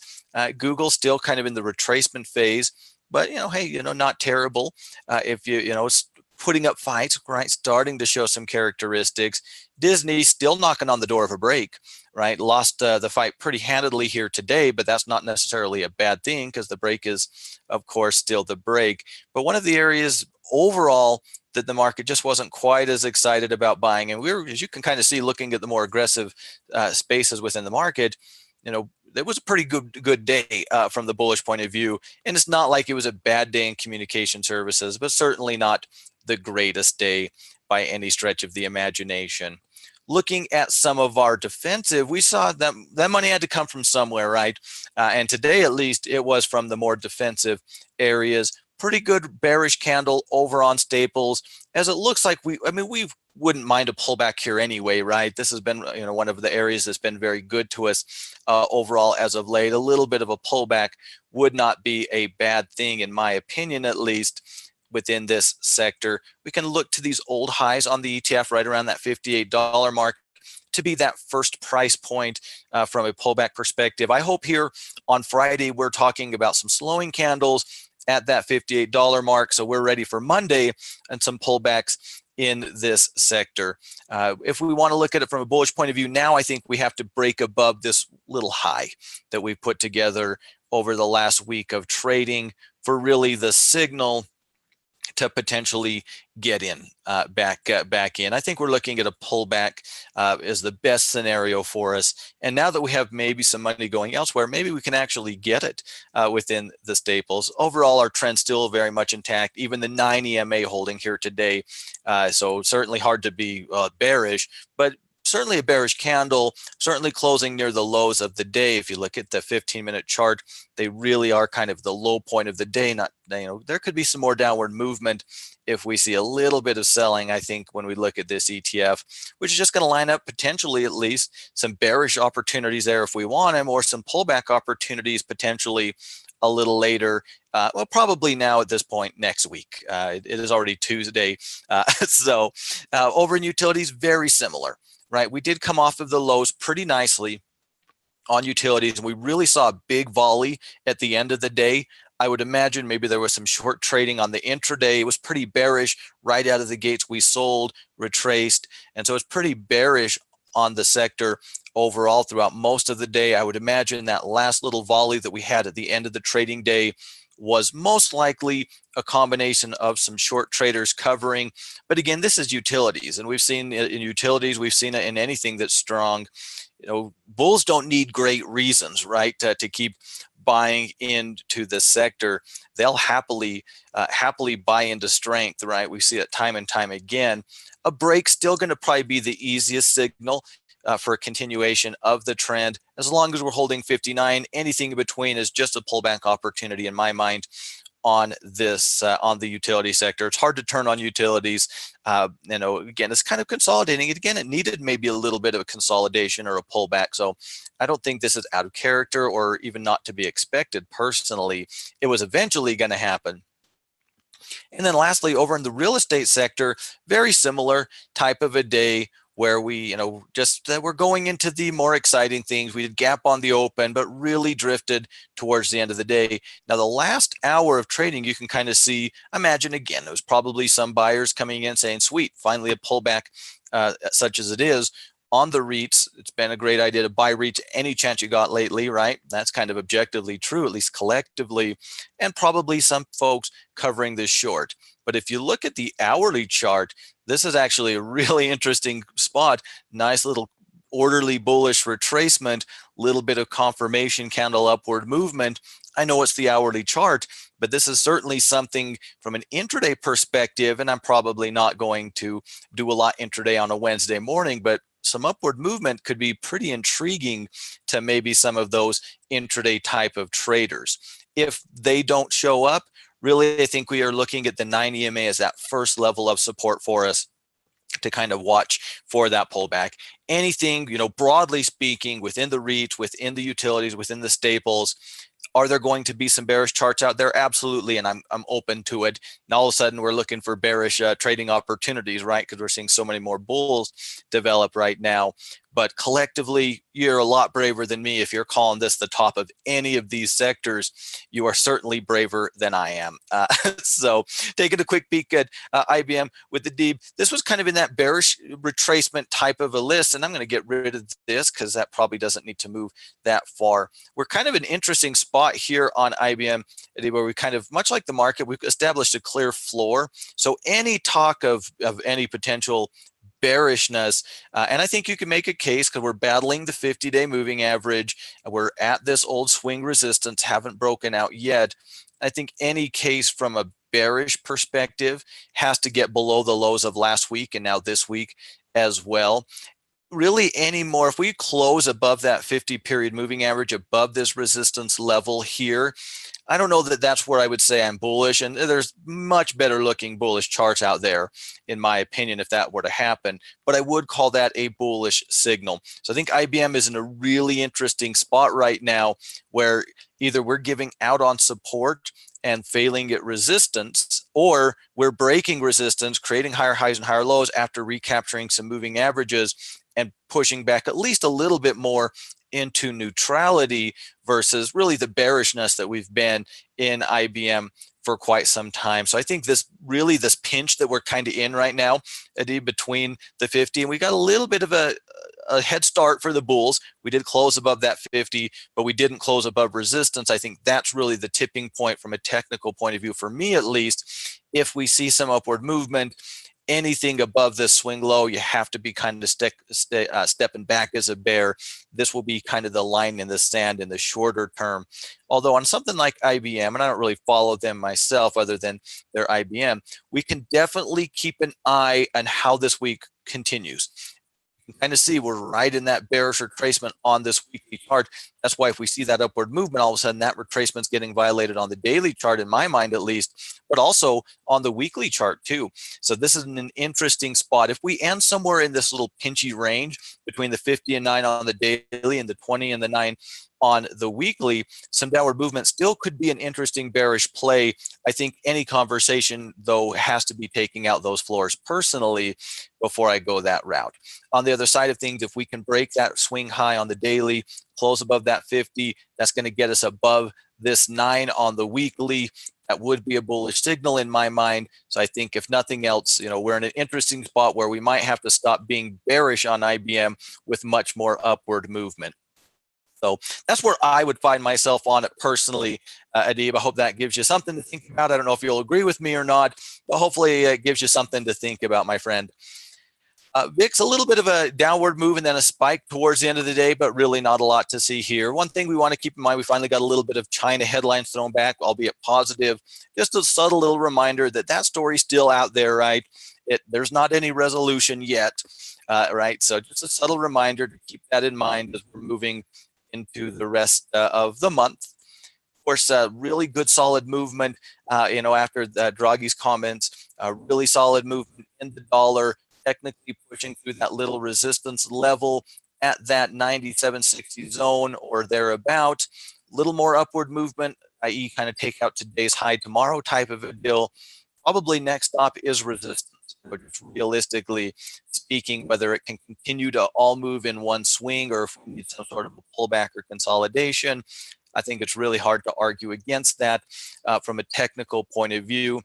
Google still kind of in the retracement phase, but hey, not terrible. If it's putting up fights, right? Starting to show some characteristics. Disney still knocking on the door of a break, right? Lost the fight pretty handedly here today, but that's not necessarily a bad thing because the break is, of course, still the break. But one of the areas overall that the market just wasn't quite as excited about buying. And we were, as you can kind of see, looking at the more aggressive spaces within the market, it was a pretty good day from the bullish point of view. And it's not like it was a bad day in communication services, but certainly not the greatest day by any stretch of the imagination. Looking at some of our defensive, we saw that money had to come from somewhere, right? And today, at least, it was from the more defensive areas. Pretty good bearish candle over on staples, as it looks like we wouldn't mind a pullback here anyway, right? This has been one of the areas that's been very good to us overall as of late. A little bit of a pullback would not be a bad thing, in my opinion, at least within this sector. We can look to these old highs on the ETF right around that $58 mark to be that first price point from a pullback perspective. I hope here on Friday we're talking about some slowing candles at that $58 mark, so we're ready for Monday and some pullbacks in this sector. If we want to look at it from a bullish point of view, now I think we have to break above this little high that we put together over the last week of trading for really the signal to potentially get in back in. I think we're looking at a pullback is the best scenario for us. And now that we have maybe some money going elsewhere, maybe we can actually get it within the staples. Overall, our trend still very much intact, even the 9 EMA holding here today. So certainly hard to be bearish, but certainly a bearish candle, certainly closing near the lows of the day. If you look at the 15-minute chart, they really are kind of the low point of the day. Not, there could be some more downward movement if we see a little bit of selling, I think, when we look at this ETF, which is just going to line up potentially at least some bearish opportunities there if we want them, or some pullback opportunities potentially a little later. Well, probably now at this point next week. It is already Tuesday. So over in utilities, very similar. Right, we did come off of the lows pretty nicely on utilities, and we really saw a big volley at the end of the day. I would imagine maybe there was some short trading on the intraday. It was pretty bearish right out of the gates. We sold, retraced, and so it's pretty bearish on the sector overall throughout most of the day. I would imagine that last little volley that we had at the end of the trading day was most likely a combination of some short traders covering. But again, this is utilities, and we've seen it in utilities, we've seen it in anything that's strong. Bulls don't need great reasons, right, to keep buying into the sector. They'll happily buy into strength, right? We see it time and time again. A break still going to probably be the easiest signal for a continuation of the trend. As long as we're holding 59, anything in between is just a pullback opportunity in my mind on this on the utility sector. It's hard to turn on utilities. Again, it's kind of consolidating. Again, it needed maybe a little bit of a consolidation or a pullback. So I don't think this is out of character or even not to be expected personally. It was eventually going to happen. And then lastly, over in the real estate sector, very similar type of a day where we, we're going into the more exciting things. We did gap on the open, but really drifted towards the end of the day. Now, the last hour of trading, you can kind of see, imagine again, there was probably some buyers coming in saying, sweet, finally a pullback such as it is. On the REITs, it's been a great idea to buy REITs any chance you got lately, right? That's kind of objectively true, at least collectively, and probably some folks covering this short. But if you look at the hourly chart, this is actually a really interesting spot. Nice little orderly bullish retracement, little bit of confirmation candle upward movement. I know it's the hourly chart, but this is certainly something from an intraday perspective, and I'm probably not going to do a lot intraday on a Wednesday morning, but some upward movement could be pretty intriguing to maybe some of those intraday type of traders. If they don't show up, really, I think we are looking at the 9 EMA as that first level of support for us to kind of watch for that pullback. Anything, broadly speaking, within the REITs, within the utilities, within the staples, are there going to be some bearish charts out there? Absolutely, and I'm open to it. Now all of a sudden we're looking for bearish trading opportunities, right? Because we're seeing so many more bulls develop right now. but collectively, you're a lot braver than me. If you're calling this the top of any of these sectors, you are certainly braver than I am. So taking a quick peek at IBM with the deep, this was kind of in that bearish retracement type of a list, and I'm going to get rid of this because that probably doesn't need to move that far. We're kind of an interesting spot here on IBM, where we kind of, much like the market, we've established a clear floor. So any talk of any potential bearishness, and I think you can make a case because we're battling the 50-day moving average. We're at this old swing resistance, haven't broken out yet. I think any case from a bearish perspective has to get below the lows of last week and now this week as well. Really anymore, if we close above that 50-period moving average, above this resistance level here, I don't know that that's where I would say I'm bullish, and there's much better looking bullish charts out there, in my opinion, if that were to happen, but I would call that a bullish signal. So I think IBM is in a really interesting spot right now where either we're giving out on support and failing at resistance, or we're breaking resistance, creating higher highs and higher lows after recapturing some moving averages and pushing back at least a little bit more into neutrality versus really the bearishness that we've been in IBM for quite some time. So I think this pinch that we're kind of in right now, Eddie, between the 50, and we got a little bit of a head start for the bulls. We did close above that 50, but we didn't close above resistance. I think that's really the tipping point from a technical point of view, for me at least. If we see some upward movement, anything above this swing low, you have to be kind of stepping back as a bear. This will be kind of the line in the sand in the shorter term. Although on something like IBM, and I don't really follow them myself other than their IBM, we can definitely keep an eye on how this week continues. You can kind of see we're right in that bearish retracement on this weekly chart. That's why if we see that upward movement, all of a sudden that retracement's getting violated on the daily chart, in my mind at least, but also on the weekly chart too. So this is an interesting spot. If we end somewhere in this little pinchy range between the 50 and 9 on the daily and the 20 and the 9 on the weekly, some downward movement still could be an interesting bearish play. I think any conversation, though, has to be taking out those floors personally before I go that route. On the other side of things, if we can break that swing high on the daily, close above that 50, that's going to get us above this 9 on the weekly. That would be a bullish signal in my mind. So I think if nothing else, we're in an interesting spot where we might have to stop being bearish on IBM with much more upward movement. So that's where I would find myself on it personally, Adib. I hope that gives you something to think about. I don't know if you'll agree with me or not, but hopefully it gives you something to think about, my friend. VIX, a little bit of a downward move and then a spike towards the end of the day, but really not a lot to see here. One thing we want to keep in mind, we finally got a little bit of China headlines thrown back, albeit positive. Just a subtle little reminder that that story's still out there, right? There's not any resolution yet, right? So just a subtle reminder to keep that in mind as we're moving into the rest of the month. Of course, really good solid movement, after Draghi's comments, really solid movement in the dollar, technically pushing through that little resistance level at that 97.60 zone or thereabout. Little more upward movement, i.e. kind of take out today's high tomorrow type of a deal. Probably next stop is resistance, but just realistically speaking, whether it can continue to all move in one swing or if we need some sort of a pullback or consolidation, I think it's really hard to argue against that from a technical point of view.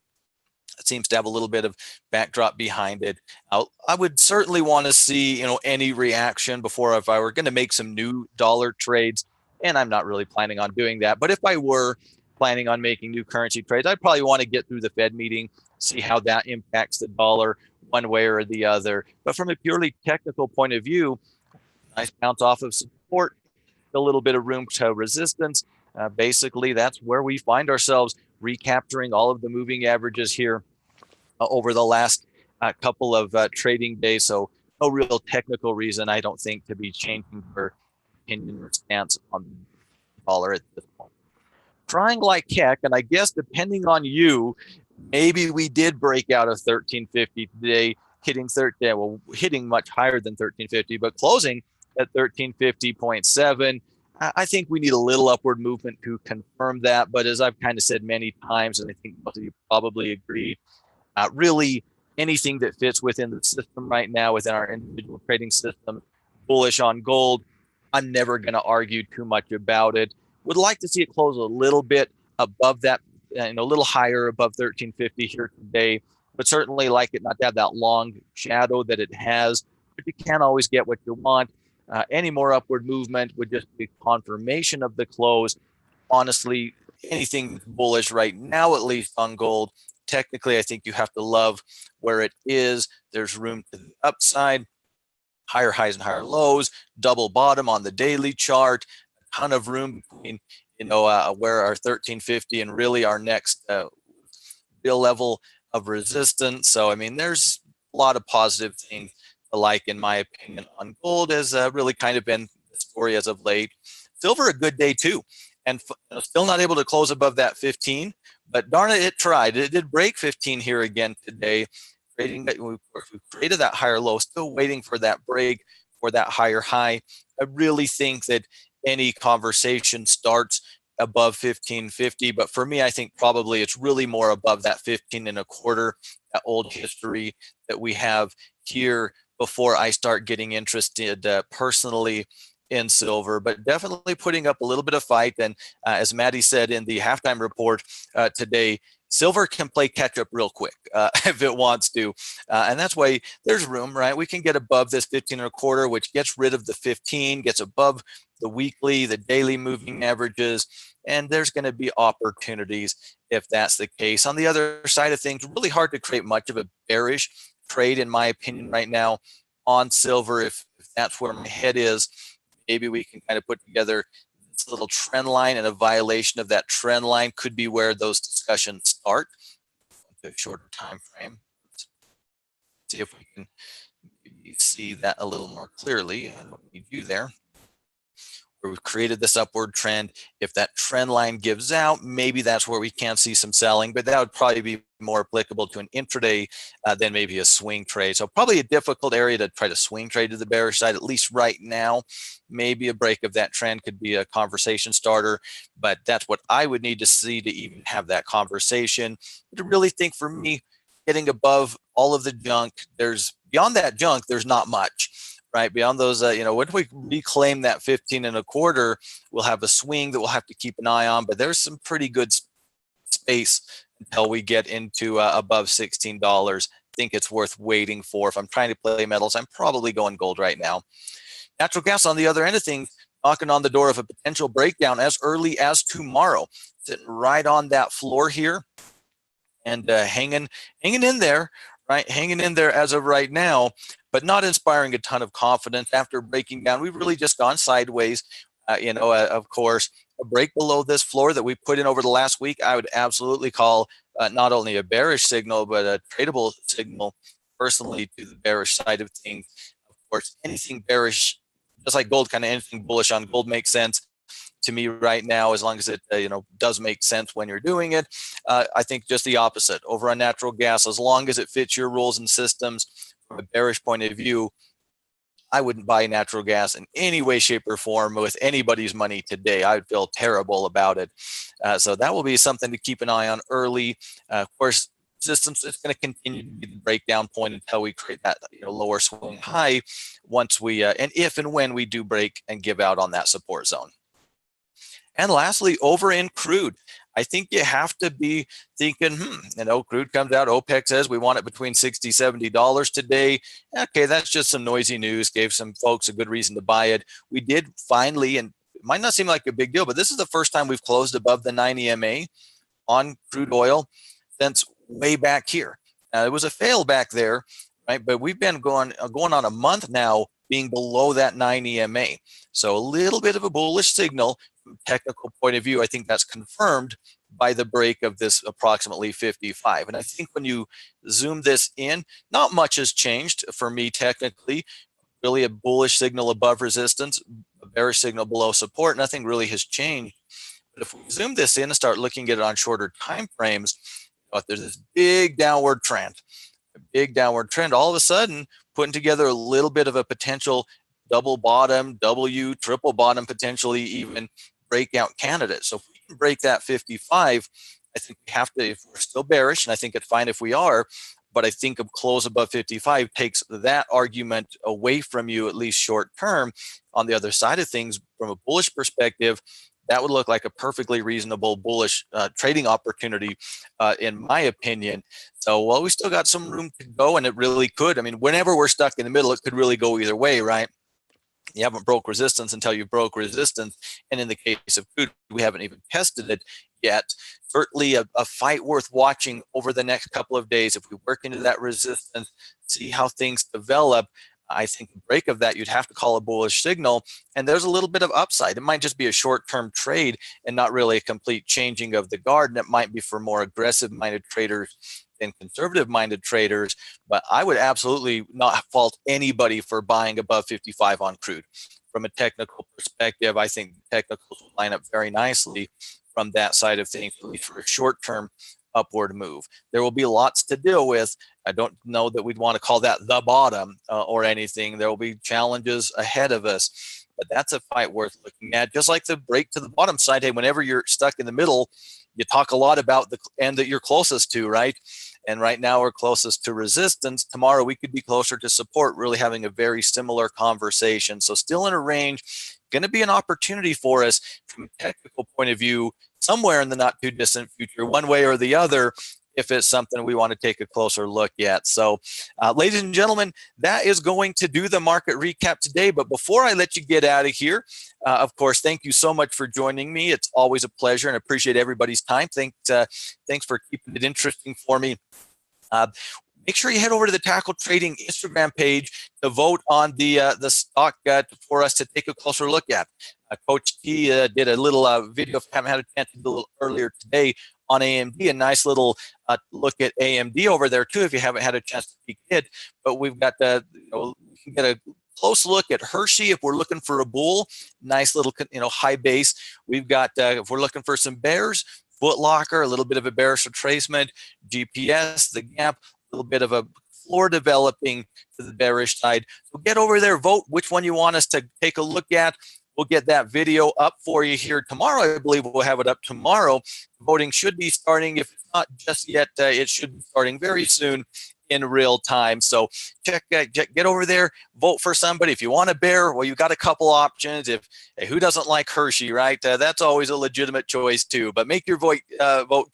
It seems to have a little bit of backdrop behind it. I would certainly want to see, any reaction before, if I were going to make some new dollar trades, and I'm not really planning on doing that. But if I were planning on making new currency trades, I'd probably want to get through the Fed meeting, see how that impacts the dollar one way or the other. But from a purely technical point of view, nice bounce off of support, a little bit of room to resistance. Basically, that's where we find ourselves, recapturing all of the moving averages here over the last couple of trading days. So no real technical reason, I don't think, to be changing your opinion or stance on the dollar at this point. Trying like heck, and I guess depending on you, maybe we did break out of 1350 today, hitting much higher than 1350, but closing at 1350.7. I think we need a little upward movement to confirm that. But as I've kind of said many times, and I think most of you probably agree, really anything that fits within the system right now, within our individual trading system, bullish on gold. I'm never going to argue too much about it. Would like to see it close a little bit above that, a little higher above 1350 here today, but certainly like it not to have that long shadow that it has. But you can't always get what you want. Any more upward movement would just be confirmation of the close. Honestly, anything bullish right now, at least on gold, technically, I think you have to love where it is. There's room to the upside, higher highs and higher lows, double bottom on the daily chart, a ton of room between, where our 1350 and really our next real level of resistance. So, I mean, there's a lot of positive things alike, in my opinion, on gold has really kind of been the story as of late. Silver, a good day too, and still not able to close above that 15, but darn it, it tried. It did break 15 here again today. We created that higher low, still waiting for that break for that higher high. I really think that any conversation starts above 1550, but for me, I think probably it's really more above that 15 and a quarter, that old history that we have here, before I start getting interested personally in silver. But definitely putting up a little bit of fight. And as Maddie said in the halftime report today, silver can play catch up real quick if it wants to. And that's why there's room, right? We can get above this 15 and a quarter, which gets rid of the 15, gets above the weekly, the daily moving averages, and there's going to be opportunities if that's the case. On the other side of things, really hard to create much of a bearish trade, in my opinion, right now on silver. If that's where my head is, maybe we can kind of put together this little trend line, and a violation of that trend line could be where those discussions start. A shorter time frame. Let's see if we can see that a little more clearly. What we do there, where we've created this upward trend. If that trend line gives out, maybe that's where we can see some selling, but that would probably be more applicable to an intraday than maybe a swing trade. So probably a difficult area to try to swing trade to the bearish side, at least right now. Maybe a break of that trend could be a conversation starter, but that's what I would need to see to even have that conversation. But to really think, for me, getting above all of the junk, there's beyond that junk, there's not much. Right, beyond those, when we reclaim that 15 and a quarter, we'll have a swing that we'll have to keep an eye on. But there's some pretty good space until we get into above $16. I think it's worth waiting for. If I'm trying to play metals, I'm probably going gold right now. Natural gas, on the other end of things, knocking on the door of a potential breakdown as early as tomorrow. Sitting right on that floor here, and hanging in there. Right, hanging in there as of right now, but not inspiring a ton of confidence after breaking down. We've really just gone sideways. Of course, a break below this floor that we put in over the last week, I would absolutely call not only a bearish signal, but a tradable signal personally to the bearish side of things. Of course, anything bearish, just like gold, kind of anything bullish on gold makes sense to me right now, as long as it does make sense when you're doing it. I think just the opposite over on natural gas. As long as it fits your rules and systems from a bearish point of view, I wouldn't buy natural gas in any way, shape, or form with anybody's money today. I would feel terrible about it. So that will be something to keep an eye on early. Of course, resistance is going to continue to be the breakdown point until we create that lower swing high. Once we and if and when we do break and give out on that support zone. And lastly, over in crude, I think you have to be thinking, crude comes out, OPEC says we want it between $60, $70 today. Okay, that's just some noisy news, gave some folks a good reason to buy it. We did finally, and it might not seem like a big deal, but this is the first time we've closed above the 9 EMA on crude oil since way back here. Now, it was a fail back there, right? But we've been going on a month now being below that 9 EMA. So a little bit of a bullish signal. From a technical point of view, I think that's confirmed by the break of this approximately 55. And I think when you zoom this in, not much has changed for me technically. Really a bullish signal above resistance, a bearish signal below support. Nothing really has changed. But if we zoom this in and start looking at it on shorter time frames, there's this big downward trend. A big downward trend, all of a sudden putting together a little bit of a potential double bottom, W, triple bottom, potentially even breakout candidate. So if we can break that 55, I think we have to, if we're still bearish, and I think it's fine if we are, but I think a close above 55 takes that argument away from you, at least short term. On the other side of things, from a bullish perspective, that would look like a perfectly reasonable bullish trading opportunity, in my opinion. So, well, we still got some room to go, and it really could. I mean, whenever we're stuck in the middle, it could really go either way, right? You haven't broke resistance until you broke resistance. And in the case of crude, we haven't even tested it yet. Certainly a fight worth watching over the next couple of days. If we work into that resistance, see how things develop, I think the break of that, you'd have to call a bullish signal. And there's a little bit of upside. It might just be a short-term trade and not really a complete changing of the guard. And it might be for more aggressive-minded traders than conservative-minded traders. But I would absolutely not fault anybody for buying above 55 on crude. From a technical perspective, I think technicals will line up very nicely from that side of things, at least for a short-term upward move. There will be lots to deal with. I don't know that we'd want to call that the bottom or anything. There will be challenges ahead of us, but that's a fight worth looking at. Just like the break to the bottom side, hey, whenever you're stuck in the middle, you talk a lot about the end that you're closest to, right? And right now we're closest to resistance. Tomorrow we could be closer to support, really having a very similar conversation. So still in a range, going to be an opportunity for us from a technical point of view, somewhere in the not too distant future, one way or the other, if it's something we want to take a closer look at. So, ladies and gentlemen, that is going to do the market recap today. But before I let you get out of here, of course, thank you so much for joining me. It's always a pleasure, and I appreciate everybody's time. Thanks for keeping it interesting for me. Make sure you head over to the Tackle Trading Instagram page to vote on the stock for us to take a closer look at. Coach T did a little video, if you haven't had a chance to do a little earlier today, on AMD, a nice little look at AMD over there too, if you haven't had a chance to peek it. But we've got we can get a close look at Hershey if we're looking for a bull, nice little high base. We've got if we're looking for some bears, Foot Locker, a little bit of a bearish retracement, GPS, the gap, a little bit of a floor developing to the bearish side. So get over there, vote which one you want us to take a look at. We'll get that video up for you here tomorrow. I believe we'll have it up tomorrow. Voting should be starting, if it's not just yet, it should be starting very soon in real time. So get over there, vote for somebody. If you want a bear, well, you've got a couple options. Who doesn't like Hershey, right? That's always a legitimate choice too, but make your vote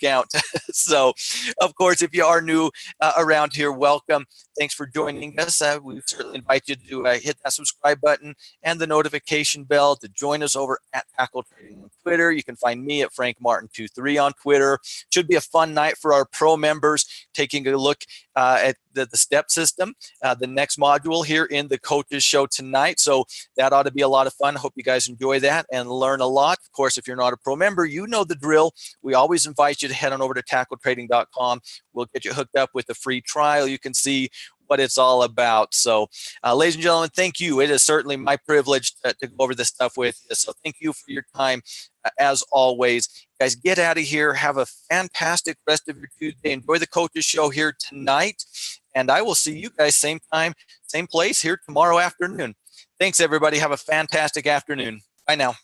count. So, of course, if you are new around here, welcome. Thanks for joining us. We certainly invite you to hit that subscribe button and the notification bell to join us over at Tackle Trading on Twitter. You can find me at FrankMartin23 on Twitter. Should be a fun night for our pro members, taking a look at the step system, the next module here in the coaches show tonight. So that ought to be a lot of fun. Hope you guys enjoy that and learn a lot. Of course, if you're not a pro member, you know the drill. We always invite you to head on over to tackletrading.com. We'll get you hooked up with a free trial. You can see what it's all about. So, ladies and gentlemen, thank you. It is certainly my privilege to go over this stuff with you. So thank you for your time, as always. Guys, get out of here. Have a fantastic rest of your Tuesday. Enjoy the coaches show here tonight. And I will see you guys same time, same place here tomorrow afternoon. Thanks, everybody. Have a fantastic afternoon. Bye now.